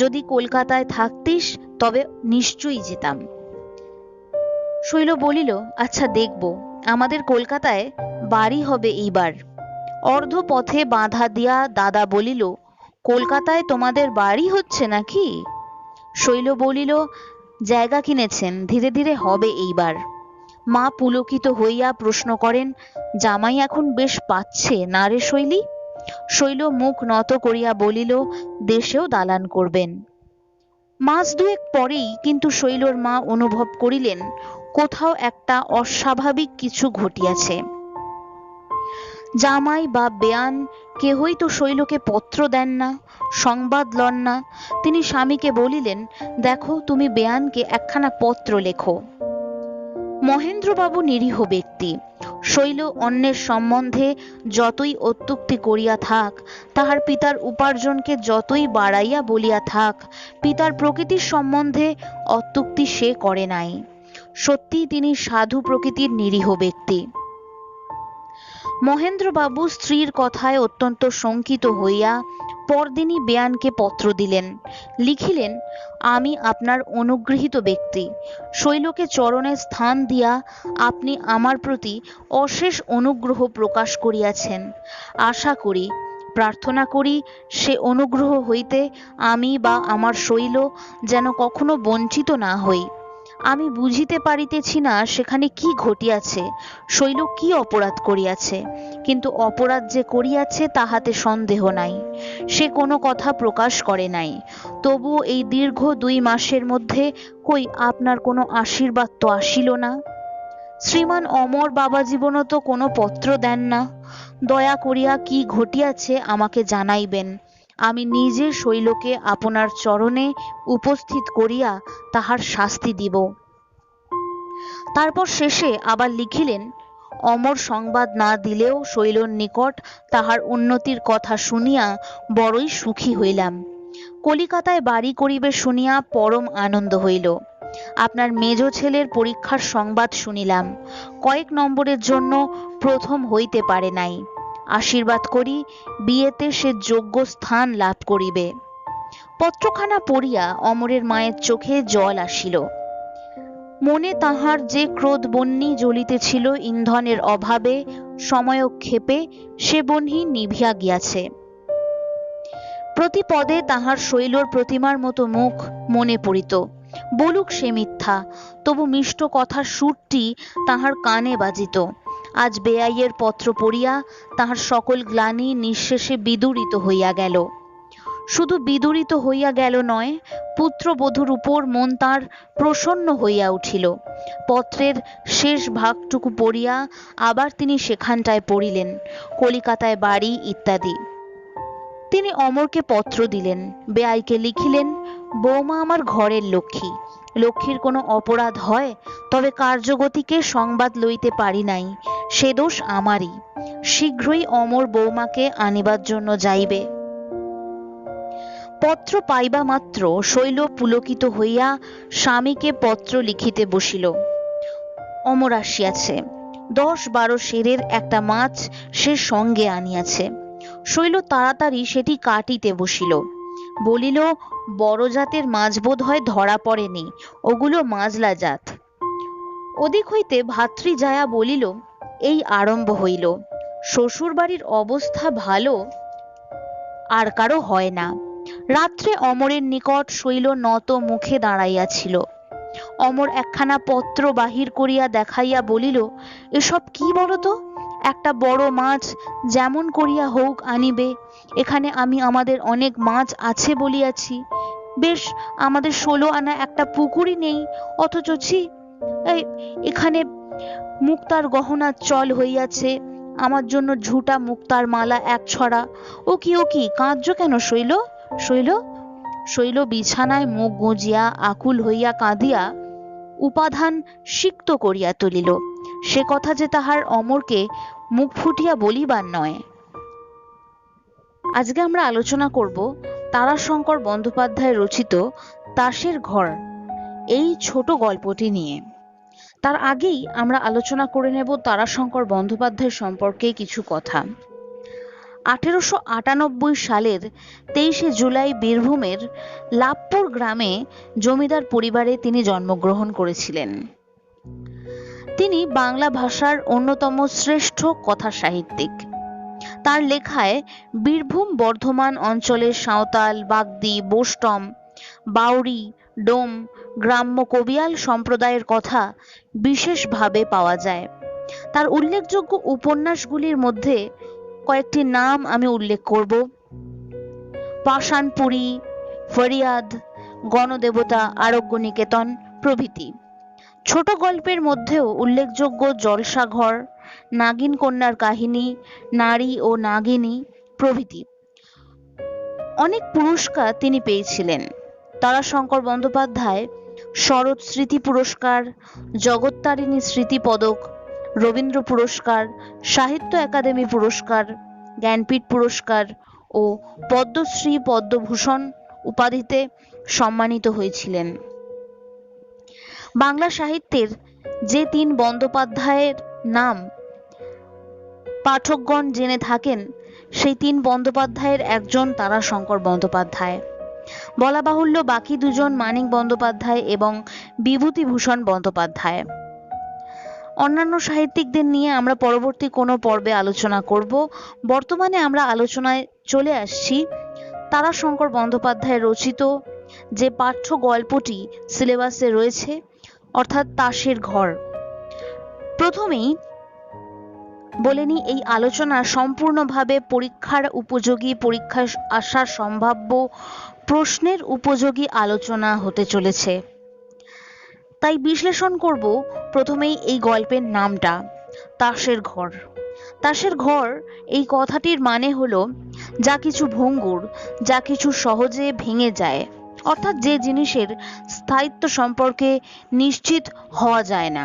[SPEAKER 1] যদি কলকাতায় থাকতিস তবে নিশ্চয়ই যেতাম। শৈল বলিল, আচ্ছা দেখব, আমাদের কলকাতায় বাড়ি হবে এইবার। অর্ধ পথে বাধা দিয়া দাদা বলিল, কলকাতায় তোমাদের বাড়ি হচ্ছে নাকি? শৈল বলিল, জায়গা কিনেছেন, ধীরে ধীরে হবে এইবার। মা পুলকিত হইয়া প্রশ্ন করেন, জামাই এখন বেশ পাচ্ছে না রে শৈলী? শৈল মুখ নত করিয়া বলিল, দেশেও দালান করবেন। মাস দুয়েক পরেই কিন্তু শৈলর মা অনুভব করিলেন কোথাও একটা অস্বাভাবিক কিছু ঘটিয়াছে। জামাই বা বেয়ান কেহই তো শৈলকে পত্র দেন না, সংবাদ লন না। তিনি স্বামীকে বলিলেন, দেখো তুমি বেয়ানকে একখানা পত্র লেখো। মহেন্দ্রবাবু নিরীহ ব্যক্তি, শৈল অন্যের সম্বন্ধে যতই অত্যুক্তি করিয়া থাক, তাহার পিতার উপার্জনকে যতই বাড়াইয়া বলিয়া থাক, পিতার প্রকৃতির সম্বন্ধে অত্যুক্তি সে করে নাই। সত্যিই তিনি সাধু প্রকৃতির নিরীহ ব্যক্তি। মহেন্দ্রবাবু স্ত্রীর কথায় অত্যন্ত শঙ্কিত হইয়া পরদিনই বেয়ানকে পত্র দিলেন। লিখিলেন, আমি আপনার অনুগৃহীত ব্যক্তি, শৈলকে চরণে স্থান দিয়া আপনি আমার প্রতি অশেষ অনুগ্রহ প্রকাশ করিয়াছেন। আশা করি, প্রার্থনা করি, সে অনুগ্রহ হইতে আমি বা আমার শৈল যেন কখনো বঞ্চিত না হই। আমি বুঝিতে পারিতেছি না সেখানে কি ঘটিয়াছে, শৈল কি অপরাধ করিয়াছে, কিন্তু অপরাধ যে করিয়াছে তাহাতে সন্দেহ নাই। সে কোনো কথা প্রকাশ করে নাই। তবুও এই দীর্ঘ 2 মাসের মধ্যে কই আপনার কোনো আশীর্বাদ তো আসিল না। শ্রীমান অমর বাবা জীবনও তো কোনো পত্র দেন না। দয়া করিয়া কি ঘটিয়াছে আমাকে জানাইবেন, আমি নিজে শৈলকে আপনার চরণে উপস্থিত করিয়া তাহার শাস্তি দিব। তারপর শেষে আবার লিখিলেন, অমর সংবাদ না দিলেও শৈলর নিকট তাহার উন্নতির কথা শুনিয়া বড়ই সুখী হইলাম। কলিকাতায় বাড়ি করিবে শুনিয়া পরম আনন্দ হইল। আপনার মেজ ছেলের পরীক্ষার সংবাদ শুনিলাম, কয়েক নম্বরের জন্য প্রথম হইতে পারে নাই। আশীর্বাদ করি বিয়েতে সে যোগ্য স্থান লাভ করিবে। পত্রখানা পড়িয়া অমরের মায়ের চোখে জল আসিল। মনে তাহার যে ক্রোধ বহ্নি জ্বলিতেছিল ইন্ধনের অভাবে সময়ক্ষেপে, সে বহ্নি নিভিয়া গিয়াছে। প্রতি পদে তাহার শৈলর প্রতিমার মতো মুখ মনে পড়িত। বলুক সে মিথ্যা, তবু মিষ্ট কথার সুরটি তাহার কানে বাজিত। আজ বেআইয়ের পত্র পড়িয়া তাহার সকল গ্লানি নিঃশেষে বিদূরিত হইয়া গেল। শুধু বিদূরিত হইয়া গেল নয়, পুত্রবধূর উপর মন তাঁর প্রসন্ন হইয়া উঠিল। পত্রের শেষ ভাগটুকু পড়িয়া আবার তিনি সেখানটায় পড়িলেন, কলিকাতায় বাড়ি ইত্যাদি। তিনি অমরকে পত্র দিলেন, বেআইকে লিখিলেন, বৌমা আমার ঘরের লক্ষ্মী, লক্ষ্মীর কোনো অপরাধ হয় তবে কার্যগতিকে সংবাদ লইতে পারি নাই, সে দোষ আমারই। শীঘ্রই অমর বৌমাকে আনিবার জন্য যাইবে। পত্র পাইবা মাত্র শৈল পুলকিত হইয়া স্বামীকে পত্র লিখিতে বসিল। অমর আসিয়াছে, 10-12 সেরের একটা মাছ সে সঙ্গে আনিয়াছে। শৈল তাড়াতাড়ি সেটি কাটিতে বসিল। বলিল, বড় জাতের মাছ বোধ হয় ধরা পড়েনি, ওগুলো মাজলা জাত। ওদিক হইতে ভাতৃ যায়া বলিল, এই আরম্ভ হইল, শ্বশুর বাড়ির অবস্থা ভালো আর কারো হয় না। রাত্রে অমরের নিকট শৈল নত মুখে দাঁড়াইয়াছিল। অমর একখানা পত্র বাহির করিয়া দেখাইয়া বলিল, এসব কি বলতো? একটা বড় মাছ যেমন করিয়া হোক আনিবে। এখানে আমি আমাদের অনেক মাছ আছে বলিয়াছি, বেশ আমাদের 16 আনা একটা পুকুরই নেই, অথচ ছি এখানে মুক্তার গহনার চল হইয়াছে, আমার জন্য ঝুটা মুক্তার মালা 1 ছড়া। ও কি কাঁদছ কেন শৈল? শৈল শৈল বিছানায় মুখ গুঁজিয়া আকুল হইয়া কাঁদিয়া উপাধান সিক্ত করিয়া তুলিল। সে কথা যে তাহার অমরকে মুখ ফুটিয়া বলিবার নয়। আজকে আমরা আলোচনা করব তারাশঙ্কর বন্দ্যোপাধ্যায় রচিত তাসের ঘর এই ছোট গল্পটি নিয়ে। তার আগেই আমরা আলোচনা করে নেব তারাশঙ্কর বন্দ্যোপাধ্যায় সম্পর্কে কিছু কথা। 1898 সালের 23শে জুলাই বীরভূমের লাভপুর গ্রামে জমিদার পরিবারে তিনি জন্মগ্রহণ করেছিলেন। তিনি বাংলা ভাষার অন্যতম শ্রেষ্ঠ কথা সাহিত্যিক। তার লেখায় বীরভূম বর্ধমান অঞ্চলের সাঁওতাল, বাগদি, বোস্টম, বাউরি, ডোম, গ্রাম্য কবিয়াল সম্প্রদায়ের কথা বিশেষভাবে পাওয়া যায়। তার উল্লেখযোগ্য উপন্যাসগুলির মধ্যে কয়েকটি নাম আমি উল্লেখ করব: পাষাণপুরী, ফরিয়াদ, গণদেবতা, আরোগ্য নিকেতন প্রভৃতি। ছোট গল্পের মধ্যেও উল্লেখযোগ্য জলসাঘর, নাগিন কন্যার কাহিনী, নারী ও নাগিনী প্রভৃতি। অনেক পুরস্কার তিনি পেয়েছিলেন। তারাশঙ্কর বন্দ্যোপাধ্যায় শরৎ স্মৃতি পুরস্কার, জগত্তারিণী স্মৃতি পদক, রবীন্দ্র পুরস্কার, সাহিত্য একাডেমি পুরস্কার, জ্ঞানপীঠ পুরস্কার ও পদ্মশ্রী, পদ্মভূষণ উপাধিতে সম্মানিত হয়েছিলেন। বাংলা সাহিত্যের যে 3 বন্দ্যোপাধ্যায়ের নাম পাঠকগণ জেনে থাকেন, সেই 3 বন্দ্যোপাধ্যায়ের একজন তারাশঙ্কর বন্দ্যোপাধ্যায়। বলা বাহুল্য বাকি 2 জন মানিক বন্দ্যোপাধ্যায় এবং বিভূতিভূষণ বন্দ্যোপাধ্যায়। অন্যান্য সাহিত্যিকদের নিয়ে আমরা পরবর্তী কোনো পর্বে আলোচনা করব। বর্তমানে আমরা আলোচনায় চলে আসছি তারাশঙ্কর বন্দ্যোপাধ্যায় রচিত যে পাঠ্য গল্পটি সিলেবাসে রয়েছে, অর্থাৎ তাসের ঘর। প্রথমেই বলে নিই, এই আলোচনা সম্পূর্ণভাবে পরীক্ষার উপযোগী, পরীক্ষায় আসা সম্ভাব্য প্রশ্নের উপযোগী আলোচনা হতে চলেছে। তাই বিশ্লেষণ করব প্রথমেই এই গল্পের নামটা, তাসের ঘর। তাসের ঘর এই কথাটির মানে হলো যা কিছু ভঙ্গুর, যা কিছু সহজে ভেঙে যায়, অর্থাৎ যে জিনিসের স্থায়িত্ব সম্পর্কে নিশ্চিত হওয়া যায় না।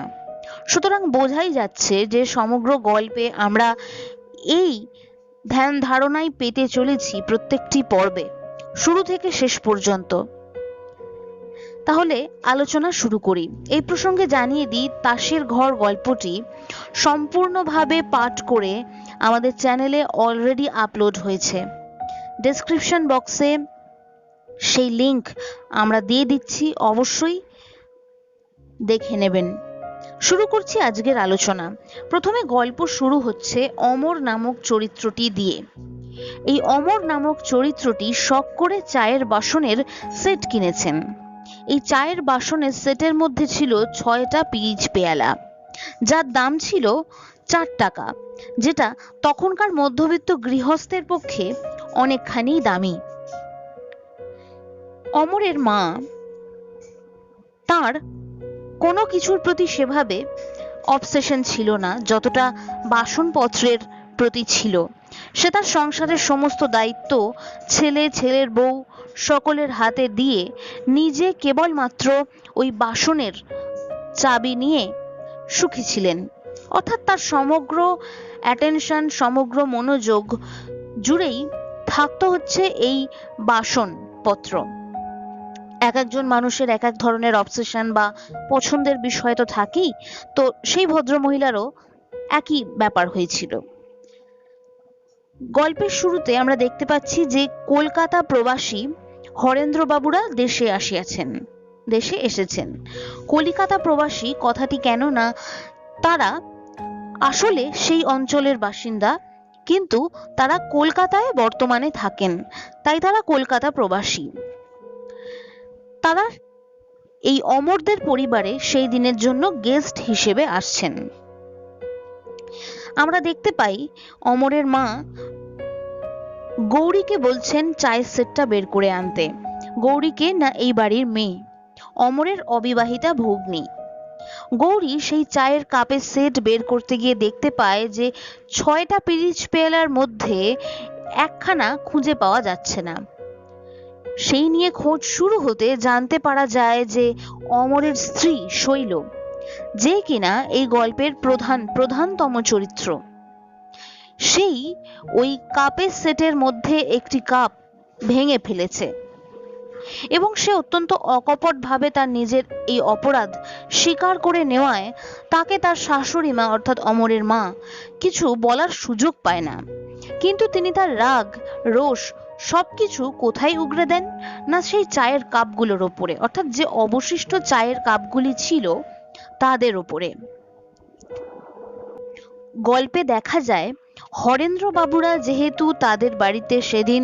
[SPEAKER 1] সুতরাং বোঝাই যাচ্ছে যে সমগ্র গল্পে আমরা এই ধ্যান ধারণাই পেতে চলেছি প্রত্যেকটি পর্বে, শুরু থেকে শেষ পর্যন্ত। তাহলে আলোচনা শুরু করি। এই প্রসঙ্গে জানিয়ে দিই, তাসের ঘর গল্পটি সম্পূর্ণভাবে পাঠ করে আমাদের চ্যানেলে অলরেডি আপলোড হয়েছে। ডেসক্রিপশন বক্সে সেই লিংক আমরা দিয়ে দিচ্ছি, অবশ্যই দেখে নেবেন। শুরু করছি আজকের আলোচনা। প্রথমে গল্প শুরু হচ্ছে অমর নামক চরিত্রটি দিয়ে। এই অমর নামক চরিত্রটি শখ করে চায়ের বাসনের সেট কিনেছেন। এই চায়ের বাসনের সেটের মধ্যে ছিল 6টা পিরিচ পেয়ালা, যার দাম ছিল 4 টাকা, যেটা তখনকার মধ্যবিত্ত গৃহস্থের পক্ষে অনেকখানি দামি। অমরের মা তার কোনো কিছুর প্রতি সেভাবে অবসেশন ছিল না যতটা বাসনপত্রের প্রতি ছিল। সে তার সংসারের সমস্ত দায়িত্ব ছেলে, ছেলের বউ সকলের হাতে দিয়ে নিজে কেবলমাত্র ওই বাসনের চাবি নিয়ে সুখী ছিলেন। অর্থাৎ তার সমগ্র অ্যাটেনশন, সমগ্র মনোযোগ জুড়েই থাকতো হচ্ছে এই বাসনপত্র। এক একজন মানুষের এক এক ধরনের অবসেশন বা পছন্দের বিষয় তো থাকেই, তো সেই ভদ্র মহিলারও একই ব্যাপার হয়েছিল। গল্পের শুরুতে আমরা দেখতে পাচ্ছি যে কলকাতা প্রবাসী হরেন্দ্রবাবুরা দেশে এসেছেন। কলিকাতা প্রবাসী কথাটি কেন না, তারা আসলে সেই অঞ্চলের বাসিন্দা, কিন্তু তারা কলকাতায় বর্তমানে থাকেন, তাই তারা কলকাতা প্রবাসী। তারা এই অমরদের পরিবারে সেই দিনের জন্য গেস্ট হিসেবে আসছেন। আমরা দেখতে পাই অমরের মা গৌরীকে বলছেন চায়ের সেটটা বের করে আনতে। গৌরীকে না এই বাড়ির মেয়ে, অমরের অবিবাহিতা ভগ্নী। গৌরী সেই চায়ের কাপের সেট বের করতে গিয়ে দেখতে পায় যে 6টা পিরিচ পেয়ালার মধ্যে একখানা খুঁজে পাওয়া যাচ্ছে না। সেই নিয়ে খোঁজ শুরু হতে জানতে পারা যায় যে অমরের স্ত্রী শৈল, যে কিনা এই গল্পের প্রধানতম চরিত্র, সেই ওই কাপের সেটের মধ্যে একটি কাপ ভেঙে ফেলেছে এবং সে অত্যন্ত অকপট ভাবে তার নিজের এই অপরাধ স্বীকার করে নেওয়ায় তাকে তার শাশুড়ি মা অর্থাৎ অমরের মা কিছু বলার সুযোগ পায় না। কিন্তু তিনি তার রাগ, রোষ সবকিছু কোথায় উগরে দেন না সেই চায়ের কাপগুলোর ওপরে, অর্থাৎ যে অবশিষ্ট চায়ের কাপগুলি ছিল তাদের ওপরে। গল্পে দেখা যায় হরেন্দ্র বাবুরা যেহেতু তাদের বাড়িতে সেদিন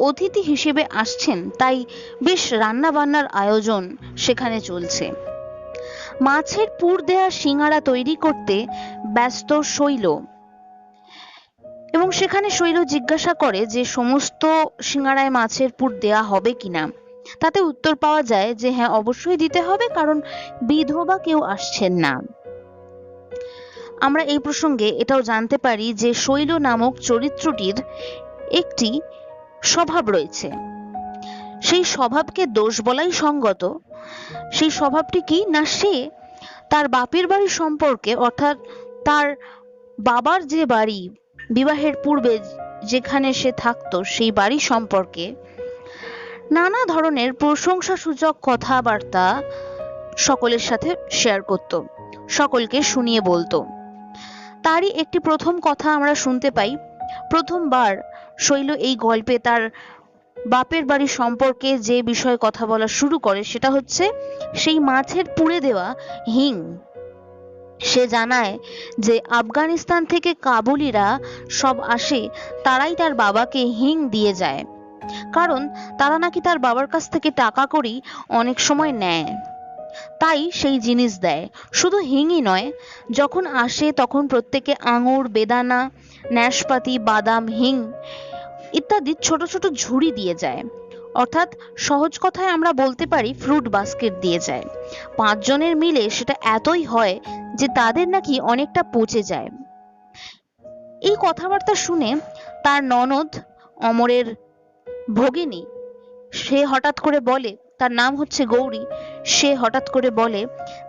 [SPEAKER 1] অতিথি হিসেবে আসছেন, তাই বেশ রান্না বান্নার আয়োজন সেখানে চলছে। মাছের পুর দেয়া সিঙ্গারা তৈরি করতে ব্যস্ত শৈল, এবং সেখানে শৈল জিজ্ঞাসা করে যে সমস্ত সিঙ্গারায় মাছের পুর দেয়া হবে কিনা। তাতে উত্তর পাওয়া যায় যে হ্যাঁ, অবশ্যই দিতে হবে, কারণ বিধবা কেউ আসছেন না। আমরা এই প্রসঙ্গে এটাও জানতে পারি যে শৈল নামক চরিত্রটির একটি স্বভাব রয়েছে। সেই স্বভাবকে দোষ বলাই সঙ্গত। সেই স্বভাবটি কি না, সে তার বাপের বাড়ি সম্পর্কে, অর্থাৎ তার বাবার যে বাড়ি বিবাহের পূর্বে যেখানে সে থাকতো সেই বাড়ি সম্পর্কে নানা ধরনের প্রশংসাসূচক কথাবার্তা সকলের সাথে শেয়ার করত, সকলকে শুনিয়ে বলতো। তারই একটি প্রথম কথা আমরা শুনতে পাই। প্রথমবার শৈল এই গল্পে তার বাপের বাড়ি সম্পর্কে যে বিষয়ে কথা বলা শুরু করে সেটা হচ্ছে সেই মাছের পুড়ে দেওয়া হিং। সে জানায় যে আফগানিস্তান থেকে কাবুলিরা সব আসে, তারাই তার বাবাকে হিং দিয়ে যায়, কারণ তারা নাকি তার বাবার কাছ থেকে টাকা করি অনেক সময় নেয়, তাই সেই জিনিস দেয়। শুধু হিংই নয়, যখন আসে তখন প্রত্যেকে আঙুর, বেদানা, নাশপাতি, বাদাম, হিং ইত্যাদি ছোট ছোট ঝুড়ি দিয়ে যায়। অর্থাৎ সহজ কথায় আমরা বলতে পারি ফ্রুট বাস্কেট দিয়ে যায়। 5 জনের মিলে সেটা এতই হয় যে তাদের নাকি অনেকটা পচে যায়। এই কথাবার্তা শুনে তার ননদ অমরের ভগিনী সে হঠাৎ করে বলে, তার নাম হচ্ছে গৌরী, সে হঠাৎ করে বলে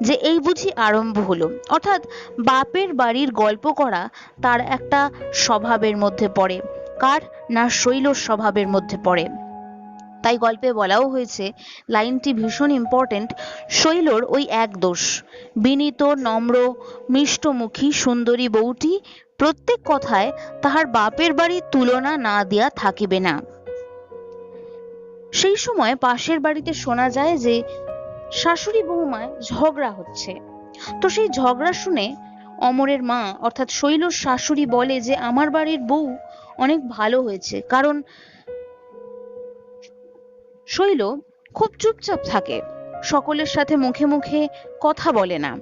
[SPEAKER 1] যে এই বুঝি আরম্ভ হলো। অর্থাৎ বাপের বাড়ির গল্প করা তার একটা স্বভাবের মধ্যে পড়ে। কার না, শৈলর স্বভাবের মধ্যে পড়ে। তাই গল্পে বলাও হয়েছে, লাইনটি ভীষণ ইম্পর্টেন্ট, শৈলর ওই এক দোষ, বিনীত নম্র মিষ্টমুখী সুন্দরী বউটি প্রত্যেক কথায় তাহার বাপের বাড়ির তুলনা না দিয়া থাকিবে না। সেই সময় পাশের বাড়িতে শোনা যায় যে শাশুড়ি বৌমায় ঝগড়া হচ্ছে। তো সেই ঝগড়া শুনে অমরের মা অর্থাৎ শৈলর শাশুড়ি বলে যে আমার বাড়ির বউ অনেক ভালো হয়েছে, কারণ শৈল খুব চুপচাপ থাকে, সকলের সাথে মুখে মুখে কথা বলে না,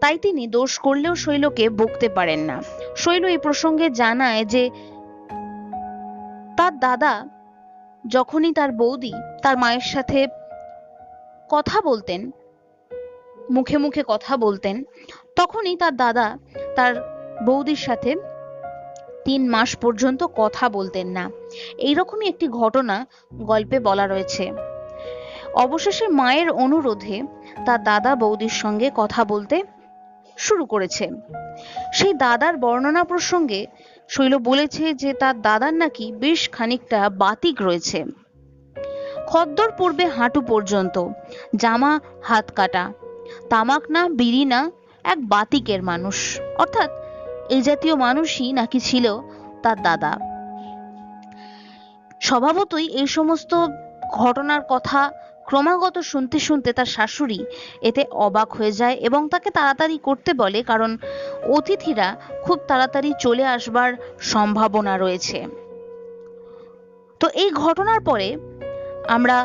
[SPEAKER 1] তাই তিনি দোষ করলেও শৈলকে বকতে পারেন না। শৈল এই প্রসঙ্গে জানায় যে তার দাদা যখনই তার বৌদি তার মায়ের সাথে কথা বলতেন, মুখে মুখে কথা বলতেন, তখনই তার দাদা তার বৌদির সাথে 3 মাস পর্যন্ত কথা বলতেন না। এইরকমই একটি ঘটনা গল্পে বলা রয়েছে। অবশেষে মায়ের অনুরোধে তার দাদা বৌদির সঙ্গে কথা বলতে শুরু করেছে। সেই দাদার বর্ণনা প্রসঙ্গে শৈল বলেছে যে তার দাদার নাকি বেশ খানিকটা বাতিক রয়েছে, খদ্দর পড়বে হাঁটু পর্যন্ত, জামা হাত কাটা, তামাক না বিড়ি না, এক বাতিকের মানুষ, অর্থাৎ এই জাতীয় মানুষই নাকি ছিল তার দাদা। স্বভাবতই এই সমস্ত ঘটনার কথা ক্রমাগত শুনতে শুনতে তার শাশুড়ি এতে অবাক হয়ে যায় এবং তাকে তাড়াতাড়ি করতে বলে, কারণ অতিথিরা খুব তাড়াতাড়ি চলে আসবার সম্ভাবনা রয়েছে। তো এই ঘটনার পরে আমরা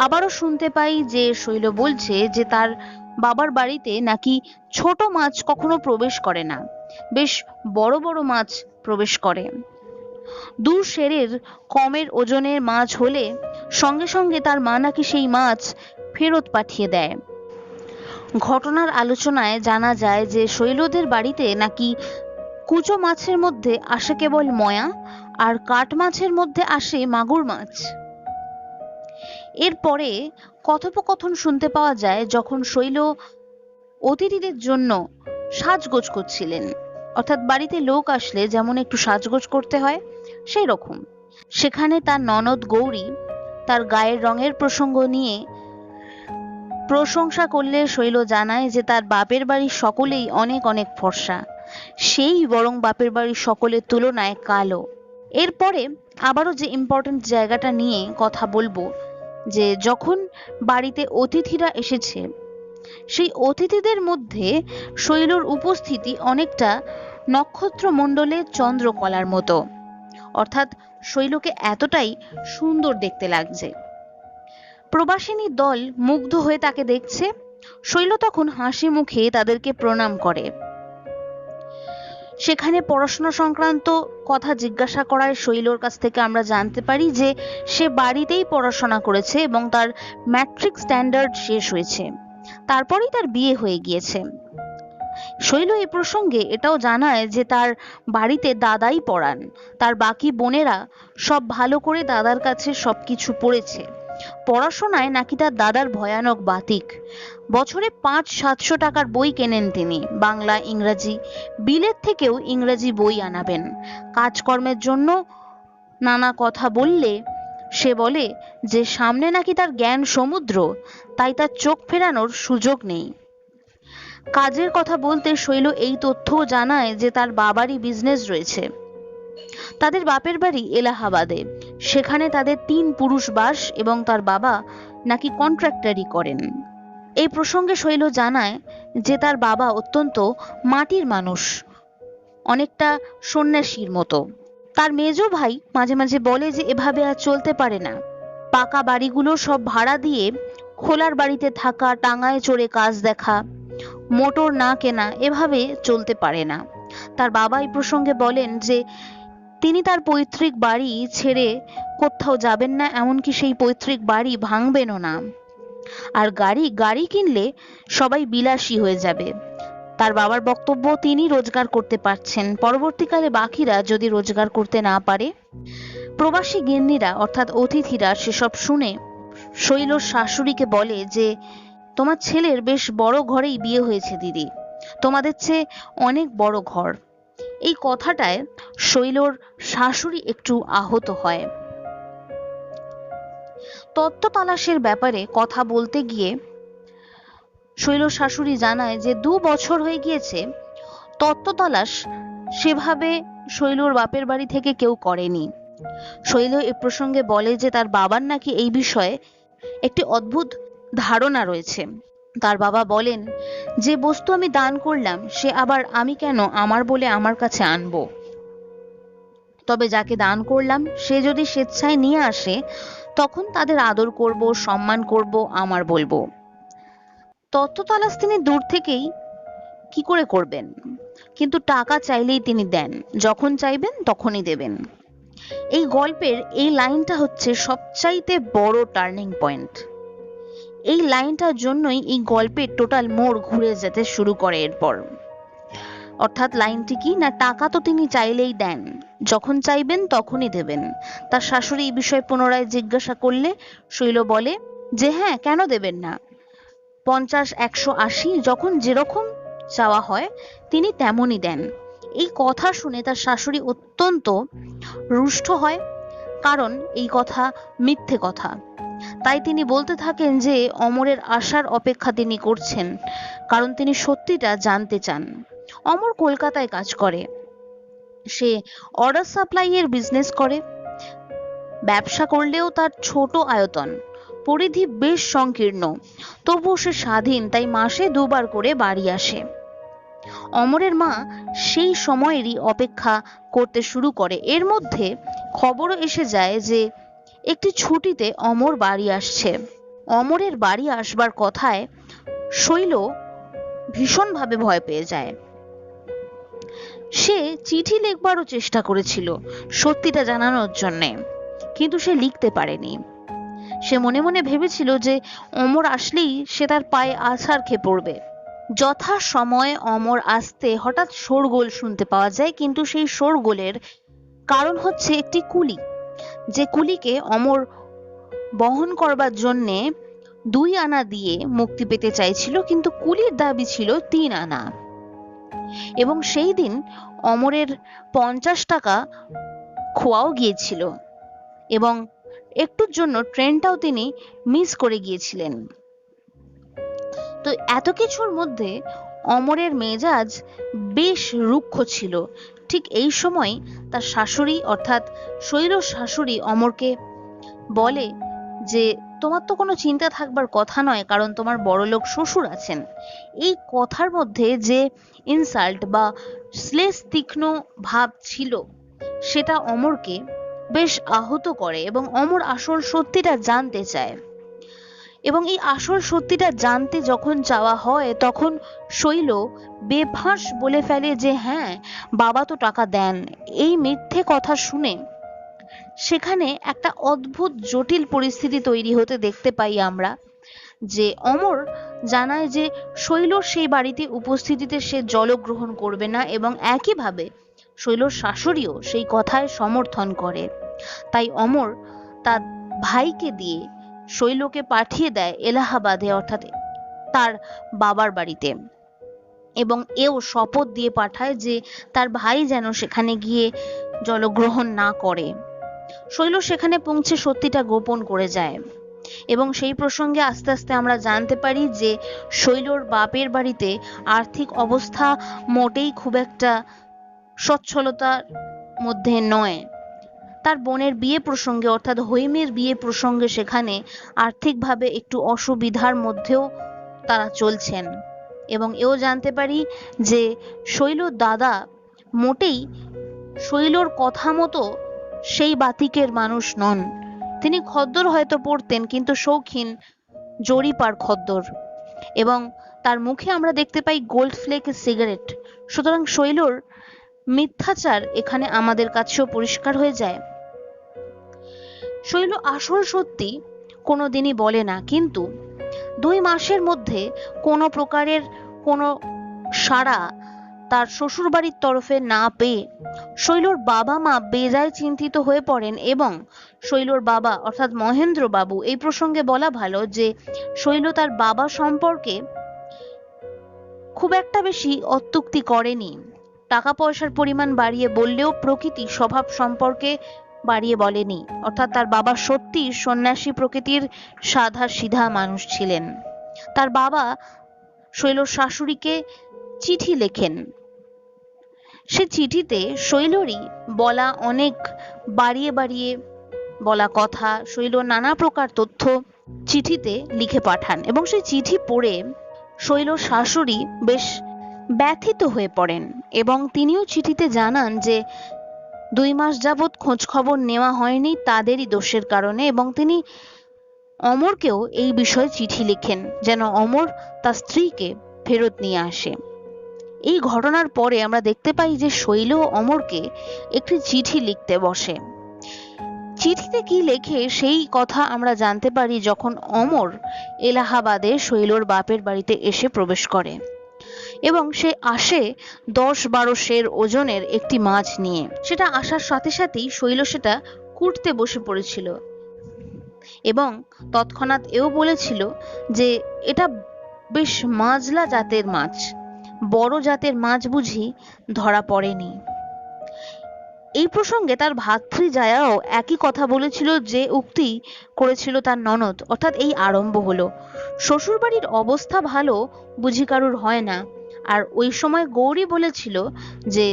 [SPEAKER 1] আবারও শুনতে পাই যে শৈল বলছে যে তার বাবার বাড়িতে নাকি ছোট মাছ কখনো প্রবেশ করে না, বেশ বড় বড় মাছ প্রবেশ করে। 2 সেরের কমের ওজনের মাছ হলে সঙ্গে সঙ্গে তার মা নাকি সেই মাছ ফেরত পাঠিয়ে দেয়। ঘটনার আলোচনায় জানা যায় যে শৈলদের বাড়িতে নাকি কুচো মাছের মধ্যে আসে কেবল ময়া, আর কাঠ মাছের মধ্যে আসে মাগুর মাছ। এরপরে কথোপকথন শুনতে পাওয়া যায় যখন শৈল অতিথিদের জন্য সাজগোজ করছিলেন, অর্থাৎ বাড়িতে লোক আসলে যেমন একটু সাজগোজ করতে হয় সেই রকম। সেখানে তার ননদ গৌরী তার গায়ের রঙের প্রসঙ্গ নিয়ে প্রশংসা করলে শৈল জানায় যে তার বাপের বাড়ির সকলেই অনেক অনেক ফর্সা, সেই বরং বাপের বাড়ির সকলের তুলনায় কালো। এরপরে আবারও যে ইম্পর্টেন্ট জায়গাটা নিয়ে কথা বলবো, যে যখন বাড়িতে অতিথিরা এসেছে সেই অতিথিদের মধ্যে শৈলর উপস্থিতি অনেকটা নক্ষত্রমণ্ডলের চন্দ্রকলার মতো, অর্থাৎ শৈলকে এতটাই সুন্দর দেখতে লাগছে। প্রবাসিনী দল মুগ্ধ হয়ে তাকে দেখছে। শৈল তখন হাসি মুখে তাদেরকে প্রণাম করে। সেখানে পড়াশোনা সংক্রান্ত কথা জিজ্ঞাসা করায় শৈলর কাছ থেকে আমরা জানতে পারি যে সে বাড়িতেই পড়াশোনা করেছে এবং তার ম্যাট্রিক স্ট্যান্ডার্ড শেষ হয়েছে, তারপরেই তার বিয়ে হয়ে গিয়েছে। শৈল এই প্রসঙ্গে এটাও জানায় যে তার বাড়িতে দাদাই পড়ান, তার বাকি বোনেরা সব ভালো করে দাদার কাছে সবকিছু পড়েছে। পড়াশোনায় নাকি তার দাদার ভয়ানক বাতিক, বছরে 500-700 টাকার বই কেনেন তিনি, বাংলা ইংরাজি, বিলেত থেকেও ইংরাজি বই আনাবেন। কাজকর্মের জন্য নানা কথা বললে সে বলে যে সামনে নাকি তার জ্ঞান সমুদ্র, তাই তার চোখ ফেরানোর সুযোগ নেই। কাজের কথা বলতে শৈল এই তথ্যও জানায় যে তার বাবারই বিজনেস রয়েছে। তাদের বাপের বাড়ি এলাহাবাদে, সেখানে তাদের 3 পুরুষ বাস এবং তার বাবা নাকি কন্ট্রাক্টরি করেন। এই প্রসঙ্গে শৈল জানায় যে তার বাবা অত্যন্ত মাটির মানুষ, অনেকটা সন্ন্যাসীর মতো। তার মেজো ভাই মাঝে মাঝে বলে যে এভাবে আর চলতে পারে না, পাকা বাড়িগুলো সব ভাড়া দিয়ে খোলার বাড়িতে থাকা, টাঙায় চড়ে কাজ দেখা, মোটর না কেনা, এভাবে চলতে পারে না। তার বাবা এই প্রসঙ্গে বলেন যে তিনি তার পৈতৃক বাড়ি ছেড়ে কোথাও যাবেন না, এমনকি সেই পৈতৃক বাড়ি ভাঙবেনও না। আর গাড়ি কিনলে সবাই বিলাসী হয়ে যাবে। তার বাবার বক্তব্য তিনি রোজগার করতে পারছেন, পরবর্তীকালে বাকিরা যদি রোজগার করতে না পারে। প্রবাসী গিন্নিরা অর্থাৎ অতিথিরা সেসব শুনে শৈলর শাশুড়িকে বলে যে তোমার ছেলের বেশ বড় ঘরেই বিয়ে হয়েছে দিদি, তোমাদের চেয়ে অনেক বড় ঘর। এই কথাটায় শৈলর শাশুড়ি একটু আহত হয়। তত্ত্ব তালাশের ব্যাপারে কথা বলতে গিয়ে শৈলর শাশুড়ি জানায় যে 2 বছর হয়ে গিয়েছে তত্ত্ব তালাশ সেভাবে শৈলর বাপের বাড়ি থেকে কেউ করেনি। শৈল এ প্রসঙ্গে বলে যে তার বাবার নাকি এই বিষয়ে একটি অদ্ভুত ধারণা রয়েছে। তার বাবা বলেন, যে বস্তু আমি দান করলাম সে আবার আমি কেন আমার বলে আমার কাছে আনবো? তবে যাকে দান করলাম সে যদি স্বেচ্ছায় নিয়ে আসে তখন তাদের আদর করব, সম্মান করব, আমার বলবো। তত্ত্ব তালাশ তিনি দূর থেকেই কি করে করবেন, কিন্তু টাকা চাইলেই তিনি দেন, যখন চাইবেন তখনই দেবেন। এই গল্পের এই লাইনটা হচ্ছে সবচাইতে বড় টার্নিং পয়েন্ট। এই লাইনটার জন্যই এই গল্পের টোটাল মোড় ঘুরে যেতে শুরু করে এরপর। অর্থাৎ লাইনটি কি না, টাকা তো তিনি চাইলেই দেন, যখন চাইবেন তখনই দেবেন। তার শাশুড়ি এই বিষয়ে পুনরায় জিজ্ঞাসা করলে শৈল বলে যে হ্যাঁ, কেন দেবেন না, 50, 100, 80 যখন যেরকম চাওয়া হয় তিনি তেমনই দেন। এই কথা শুনে তার শাশুড়ি অত্যন্ত রুষ্ট হয়, কারণ এই কথা মিথ্যে কথা। তাই তিনি বলতে থাকেন যে অমরের আসার অপেক্ষা তিনি করছেন, কারণ তিনি সত্যিটা জানতে চান। অমর কলকাতায় কাজ করে, সে অর্ডার সাপ্লাই এর বিজনেস করে। ব্যবসা করলেও তার ছোট আয়তন, পরিধি বেশ সংকীর্ণ, তবুও সে স্বাধীন, তাই মাসে 2বার করে বাড়ি আসে। অমরের মা সেই সময়েরই অপেক্ষা করতে শুরু করে। এর মধ্যে খবরও এসে যায় যে একটি ছুটিতে অমর বাড়ি আসছে। অমরের বাড়ি আসবার কথায় শৈল ভীষণভাবে ভয় পেয়ে যায়। সে চিঠি লিখবারও চেষ্টা করেছিল সত্যিটা জানানোর জন্যে, কিন্তু সে লিখতে পারেনি। সে মনে মনে ভেবেছিল যে অমর আসলেই সে তার পায়ে আছাড় খেয়ে পড়বে। যথা সময়ে অমর আসতে হঠাৎ শোরগোল শুনতে পাওয়া যায়, কিন্তু সেই শোরগোলের কারণ হচ্ছে একটি কুলি, যে কুলিকে অমর বহন করবার জন্যে 2 আনা দিয়ে মুক্তি পেতে চাইছিল, কিন্তু কুলির দাবি ছিল 3 আনা। এবং সেই দিন অমরের 50 টাকা খোয়াও গিয়েছিল এবং একটুর জন্য ট্রেনটাও তিনি মিস করে গিয়েছিলেন। তো এত কিছুর মধ্যে অমরের মেজাজ বেশ রুক্ষ ছিল। ঠিক এই সময় তার শাশুড়ি অর্থাৎ শৈলর শাশুড়ি অমরকে বলে যে তোমার তো কোনো চিন্তা থাকবার কথা নয়, কারণ তোমার বড়লোক শ্বশুর আছেন। এই কথার মধ্যে যে ইনসাল্ট বা শ্লেষ তীক্ষ্ণ ভাব ছিল সেটা অমরকে বেশ আহত করে এবং অমর আসল সত্যিটা জানতে চায়। এবং এই আসল সত্যিটা জানতে যখন চাওয়া হয় তখন শৈল বেফাঁস বলে ফেলে যে হ্যাঁ, বাবা তো টাকা দেন। এই মিথ্যে কথা শুনে সেখানে একটা অদ্ভুত জটিল পরিস্থিতি তৈরি হতে দেখতে পাই আমরা, যে অমর জানায় যে শৈলর সেই বাড়িতে উপস্থিতিতে সে জলগ্রহণ করবে না, এবং একইভাবে শৈলর শাশুড়িও সেই কথায় সমর্থন করে। তাই অমর তার ভাইকে দিয়ে শৈলকে পাঠিয়ে দেয় এলাহাবাদে, অর্থাৎ তার বাবার বাড়িতে, এবং এও শপথ দিয়ে পাঠায় যে তার ভাই যেন সেখানে গিয়ে জলগ্রহণ না করে। শৈল সেখানে পৌঁছে সত্যিটা গোপন করে যায় এবং সেই প্রসঙ্গে আস্তে আস্তে আমরা জানতে পারি যে শৈলর বাপের বাড়িতে আর্থিক অবস্থা মোটেই খুব একটা সচ্ছলতার মধ্যে নয়। তার বোনের বিয়ে প্রসঙ্গে অর্থাৎ হৈমের বিয়ে প্রসঙ্গে সেখানে আর্থিকভাবে একটু অসুবিধার মধ্যেও তারা চলছেন। এবং এও জানতে পারি যে শৈলর দাদা মোটেই শৈলর কথা মতো সেই বাতিকের মানুষ নন। তিনি খদ্দর হয়তো পড়তেন, কিন্তু শৌখিন জরিপার খদ্দর, এবং তার মুখে আমরা দেখতে পাই গোল্ড ফ্লেক সিগারেট। সুতরাং শৈলর মিথ্যাচার এখানে আমাদের কাছেও পরিষ্কার হয়ে যায়। শৈল আসল সত্যি কোনোদিনই বলে না, কিন্তু 2 মাসের মধ্যে কোনো প্রকারের কোনো সাড়া তার শ্বশুরবাড়ির তরফে না পেয়ে শৈলর বাবা মা বেজায় চিন্তিত হয়ে পড়েন। এবং শৈলর বাবা অর্থাৎ মহেন্দ্র বাবু, এই প্রসঙ্গে বলা ভালো যে শৈল তার বাবা সম্পর্কে খুব একটা বেশি অত্যুক্তি করেনি। টাকা পয়সার পরিমাণ বাড়িয়ে বললেও প্রকৃতি স্বভাব সম্পর্কে বাড়িয়ে বলেনি। অর্থাৎ তার বাবা সত্যি সন্ন্যাসী প্রকৃতির সাদা সিধা মানুষ ছিলেন। তার বাবা শৈলর শাশুড়িকে চিঠি লেখেন। সে চিঠিতে শৈলরই বলা অনেক বাড়িয়ে বাড়িয়ে বলা কথা, শৈল নানা প্রকার তথ্য চিঠিতে লিখে পাঠান এবং সেই চিঠি পড়ে শৈলর শাশুড়ি বেশ ব্যথিত হয়ে পড়েন এবং তিনিও চিঠিতে জানান যে 2 মাস যাবৎ খোঁজ খবর নেওয়া হয়নি তাদেরই দোষের কারণে, এবং তিনি অমরকেও এই বিষয়ে চিঠি লিখেন যেন অমর তার স্ত্রীকে ফেরত নিয়ে আসে। এই ঘটনার পরে আমরা দেখতে পাই যে শৈল অমরকে একটি চিঠি লিখতে বসে। চিঠিতে কি লেখে সেই কথা আমরা জানতে পারি যখন অমর এলাহাবাদে শৈলর বাপের বাড়িতে এসে প্রবেশ করে এবং সে আসে 10-12 সের ওজনের একটি মাছ নিয়ে। সেটা আসার সাথে সাথেই শৈল সেটা কুটতে বসে পড়েছিল এবং তৎক্ষণাৎ এও বলেছিল যে এটা বেশ মাজলা জাতের মাছ, বড় জাতের মাছ বুঝি ধরা পড়েনি। এই প্রসঙ্গে তার ভাতৃজায়াও একই কথা বলেছিল যে উক্তি করেছিল তার ননদ। অর্থাৎ এই আরম্ভ হলো, শ্বশুরবাড়ির অবস্থা ভালো বুঝি কারুর হয় না। আর ওই সময় গৌরী বলেছিল যে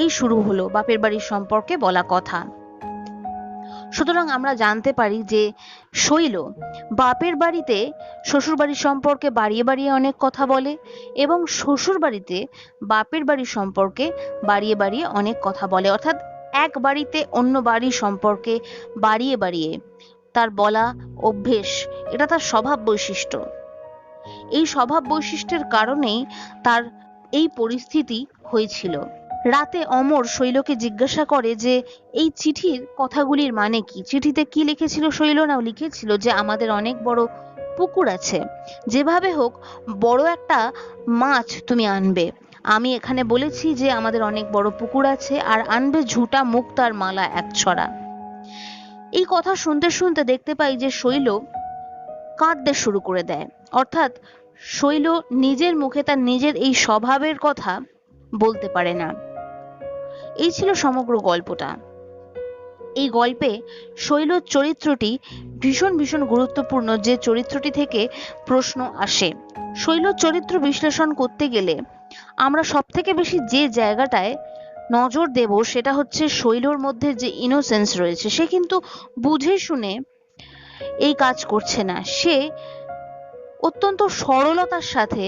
[SPEAKER 1] এই শুরু হলো বাপের বাড়ির সম্পর্কে বলা কথা। সুতরাং আমরা জানতে পারি যে শৈল বাপের বাড়িতে শ্বশুর বাড়ির সম্পর্কে বাড়িয়ে বাড়িয়ে অনেক কথা বলে এবং শ্বশুর বাড়িতে বাপের বাড়ির সম্পর্কে বাড়িয়ে বাড়িয়ে অনেক কথা বলে। অর্থাৎ এক বাড়িতে অন্য বাড়ির সম্পর্কে বাড়িয়ে বাড়িয়ে তার বলা অভ্যেস, এটা তার স্বভাব বৈশিষ্ট্য। এই স্বভাব বৈশিষ্ট্যের কারণেই তার এই পরিস্থিতি হয়েছিল। রাতে অমর শৈলকে জিজ্ঞাসা করে যে এই চিঠির কথাগুলির মানে কি। চিঠিতে কি লিখেছিল শৈল? না, লিখেছিল যে আমাদের অনেক বড় পুকুর আছে, যেভাবে হোক বড় একটা মাছ তুমি আনবে। আমি এখানে বলেছি যে আমাদের অনেক বড় পুকুর আছে, আর আনবে ঝুটা মুক্তার মালা 1 ছড়া। এই কথা শুনতে শুনতে দেখতে পাই যে শৈল কাঁদতে শুরু করে দেয়। অর্থাৎ শৈল নিজের মুখে তার নিজের এই স্বভাবের কথা বলতে পারে না। এই ছিল সমগ্র গল্পটা। এই গল্পে শৈলর চরিত্রটি ভীষণ ভীষণ গুরুত্বপূর্ণ, যে চরিত্রটি থেকে প্রশ্ন আসে। শৈলর চরিত্র বিশ্লেষণ করতে গেলে আমরা সব থেকে বেশি যে জায়গাটায় নজর দেব সেটা হচ্ছে শৈলর মধ্যে যে ইনোসেন্স রয়েছে। সে কিন্তু বুঝে শুনে এই কাজ করছে না। সে অত্যন্ত সরলতার সাথে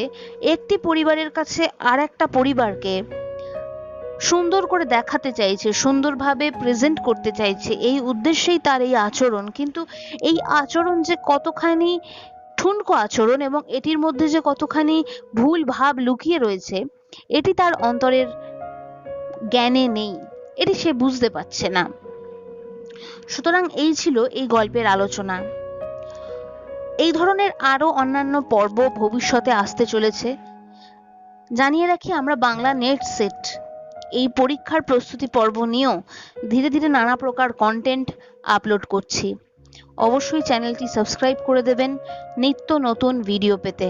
[SPEAKER 1] একটি পরিবারের কাছে আর একটা পরিবারকে সুন্দর করে দেখাতে চাইছে, সুন্দরভাবে প্রেজেন্ট করতে চাইছে, এই উদ্দেশ্যেই তার এই আচরণ। কিন্তু এই আচরণ যে কতখানি ঠুনকো আচরণ এবং এটির মধ্যে যে কতখানি ভুল ভাব লুকিয়ে রয়েছে এটি তার অন্তরের জ্ঞানে নেই, এটি সে বুঝতে পারছে না। সুতরাং এই ছিল এই গল্পের আলোচনা। এই ধরনের আরো অন্যান্য পর্ব ভবিষ্যতে আসতে চলেছে। জানিয়ে রাখি, আমরা বাংলা নেট সেট এই পরীক্ষার প্রস্তুতি পর্ব নিয়েও ধীরে ধীরে নানা প্রকার কন্টেন্ট আপলোড করছি। অবশ্যই চ্যানেলটি সাবস্ক্রাইব করে দেবেন নিত্য নতুন ভিডিও পেতে।